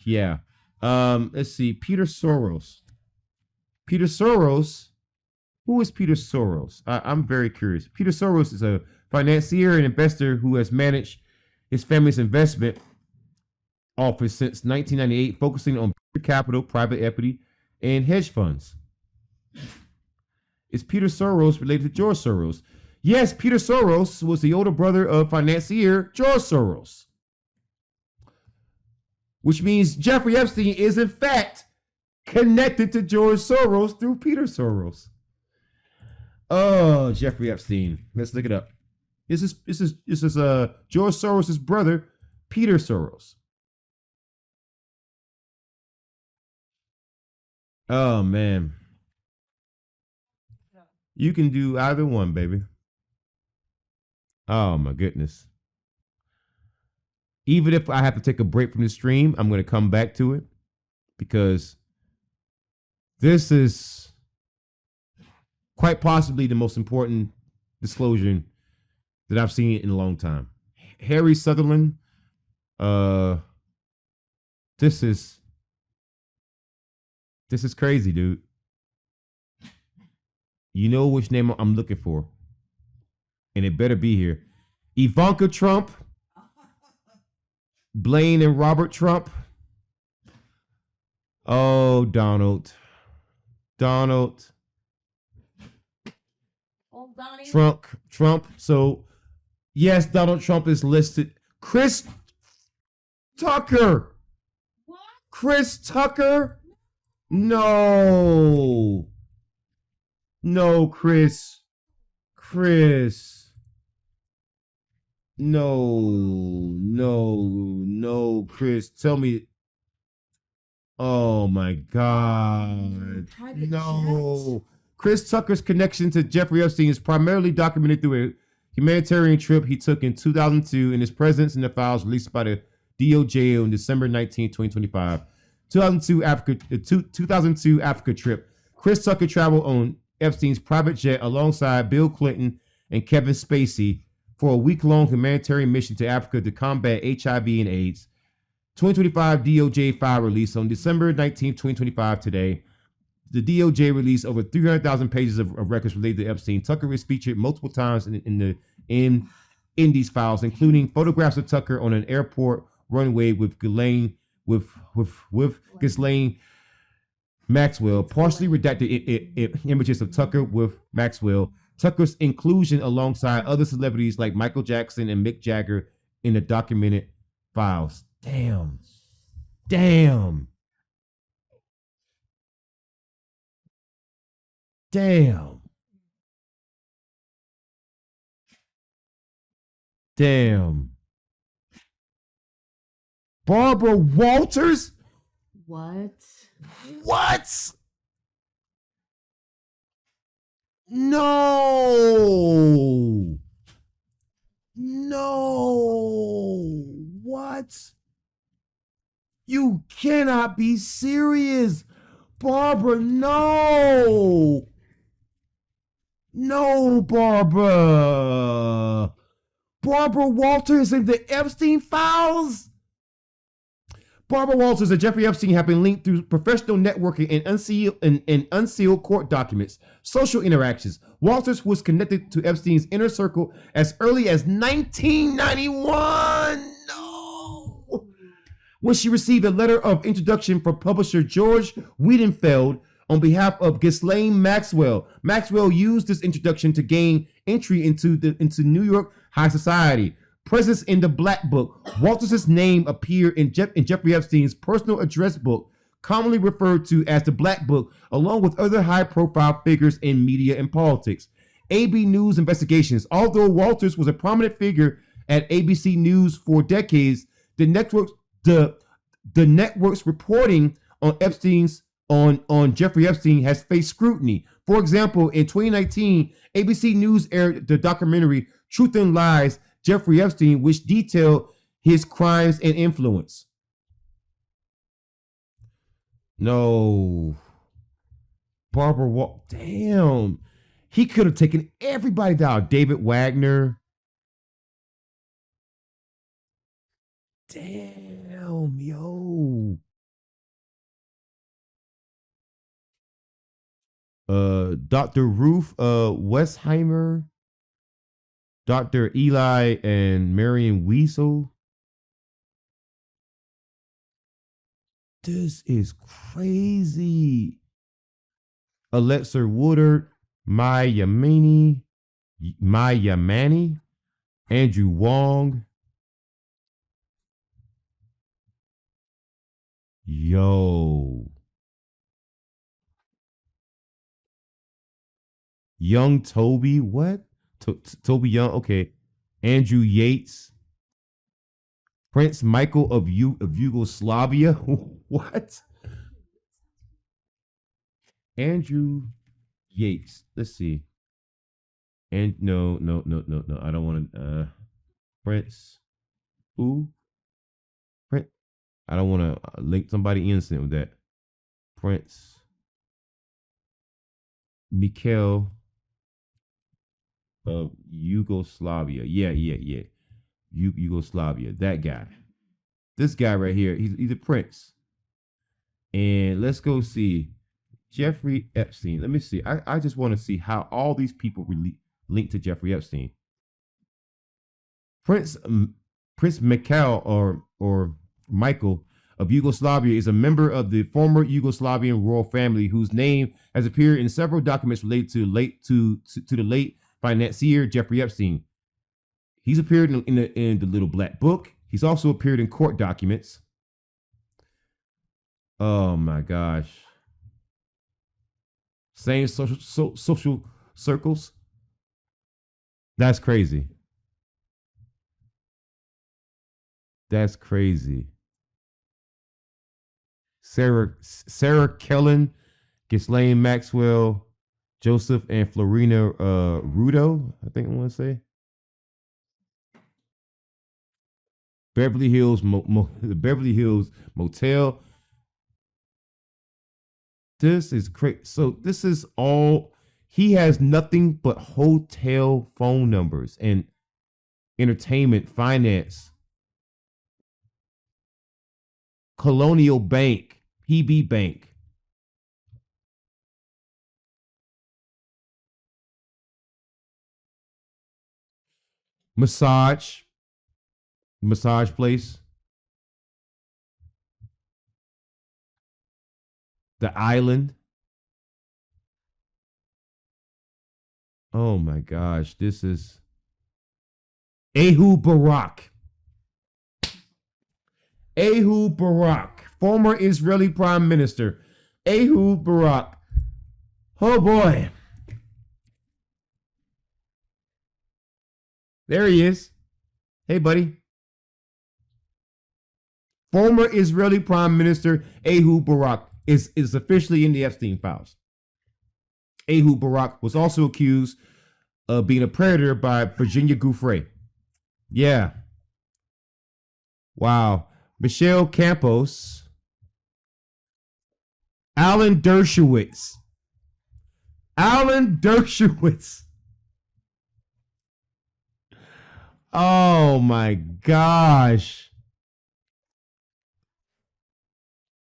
yeah. Let's see. Peter Soros. Peter Soros. Who is Peter Soros? I'm very curious. Peter Soros is a financier and investor who has managed his family's investment office since 1998, focusing on capital, private equity, and hedge funds. Is Peter Soros related to George Soros? Yes, Peter Soros was the older brother of financier George Soros, which means Jeffrey Epstein is in fact connected to George Soros through Peter Soros. Oh, Jeffrey Epstein. Let's look it up. This is George Soros' brother, Peter Soros. Oh man. You can do either one, baby. Oh my goodness. Even if I have to take a break from the stream, I'm going to come back to it because this is quite possibly the most important disclosure that I've seen in a long time. Harry Sutherland, this is crazy, dude. You know which name I'm looking for, and it better be here. Ivanka Trump, Blaine and Robert Trump. Oh, Donald. Oh, Donnie. Trump. So, yes, Donald Trump is listed. Chris Tucker. What? Chris Tucker? No. No, Chris. No, Chris. Tell me. Oh my God. No. Chris Tucker's connection to Jeffrey Epstein is primarily documented through a humanitarian trip he took in 2002 and his presence in the files released by the DOJ on December 19, 2025. 2002 Africa trip. Chris Tucker traveled on Epstein's private jet alongside Bill Clinton and Kevin Spacey for a week-long humanitarian mission to Africa to combat HIV and AIDS. 2025 DOJ file release on December 19, 2025 today. The DOJ released over 300,000 pages of records related to Epstein. Tucker is featured multiple times in these files, including photographs of Tucker on an airport runway with Ghislaine Maxwell, partially redacted images of Tucker with Maxwell. Tucker's inclusion alongside other celebrities like Michael Jackson and Mick Jagger in the documented files. Damn. Damn. Damn. Damn. Barbara Walters? What? What? No. No. What? You cannot be serious. Barbara, no. No, Barbara. Barbara Walters in the Epstein files? Barbara Walters and Jeffrey Epstein have been linked through professional networking and unsealed court documents, social interactions. Walters was connected to Epstein's inner circle as early as 1991. No. When she received a letter of introduction from publisher George Wiedenfeld on behalf of Ghislaine Maxwell. Maxwell used this introduction to gain entry into New York high society. Presence in the Black Book. Walters' name appeared in Jeffrey Epstein's personal address book, commonly referred to as the Black Book, along with other high-profile figures in media and politics. AB News investigations. Although Walters was a prominent figure at ABC News for decades, the network's reporting on Jeffrey Epstein has faced scrutiny. For example, in 2019, ABC News aired the documentary Truth and Lies, Jeffrey Epstein, which detailed his crimes and influence. No. Damn. He could have taken everybody down. David Wagner. Damn, yo. Dr. Ruth Westheimer. Dr. Eli and Marion Weasel. This is crazy. Alexa Woodard, Maya Mani, Andrew Wong. Yo. Young Toby, what? Toby Young, okay. Andrew Yates. Prince Michael of Yugoslavia. What? Andrew Yates. Let's see. And no. I don't want to. Prince. Who? Prince. I don't want to link somebody innocent with that. Prince. Mikhail of Yugoslavia. Yeah. Yugoslavia. That guy. This guy right here. He's a prince. And let's go see Jeffrey Epstein. Let me see. I just want to see how all these people linked to Jeffrey Epstein. Prince Mikhail or Michael of Yugoslavia is a member of the former Yugoslavian royal family whose name has appeared in several documents related to the late financier Jeffrey Epstein. He's appeared in the Little Black Book. He's also appeared in court documents. Oh my gosh. Same social circles. That's crazy. That's crazy. Sarah Kellen, Ghislaine Maxwell, Joseph and Florina Rudo, I think I want to say. Beverly Hills Beverly Hills Motel. This is crazy. So this is all, he has nothing but hotel phone numbers and entertainment, finance, Colonial Bank, PB Bank. Massage place. The Island. Oh my gosh, this is Ehud Barak. Ehud Barak, former Israeli Prime Minister. Ehud Barak. Oh boy. There he is. Hey, buddy. Former Israeli Prime Minister Ehud Barak is officially in the Epstein files. Ehud Barak was also accused of being a predator by Virginia Giuffre. Yeah. Wow. Michelle Campos. Alan Dershowitz. Alan Dershowitz. Oh my gosh.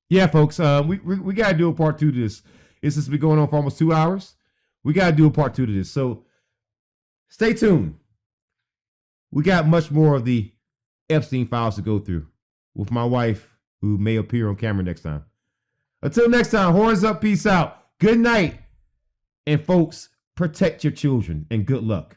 Yeah, folks, we got to do a part 2 to this. This has been going on for almost 2 hours. We got to do a part 2 to this. So stay tuned. We got much more of the Epstein files to go through with my wife, who may appear on camera next time. Until next time, horns up, peace out. Good night. And folks, protect your children and good luck.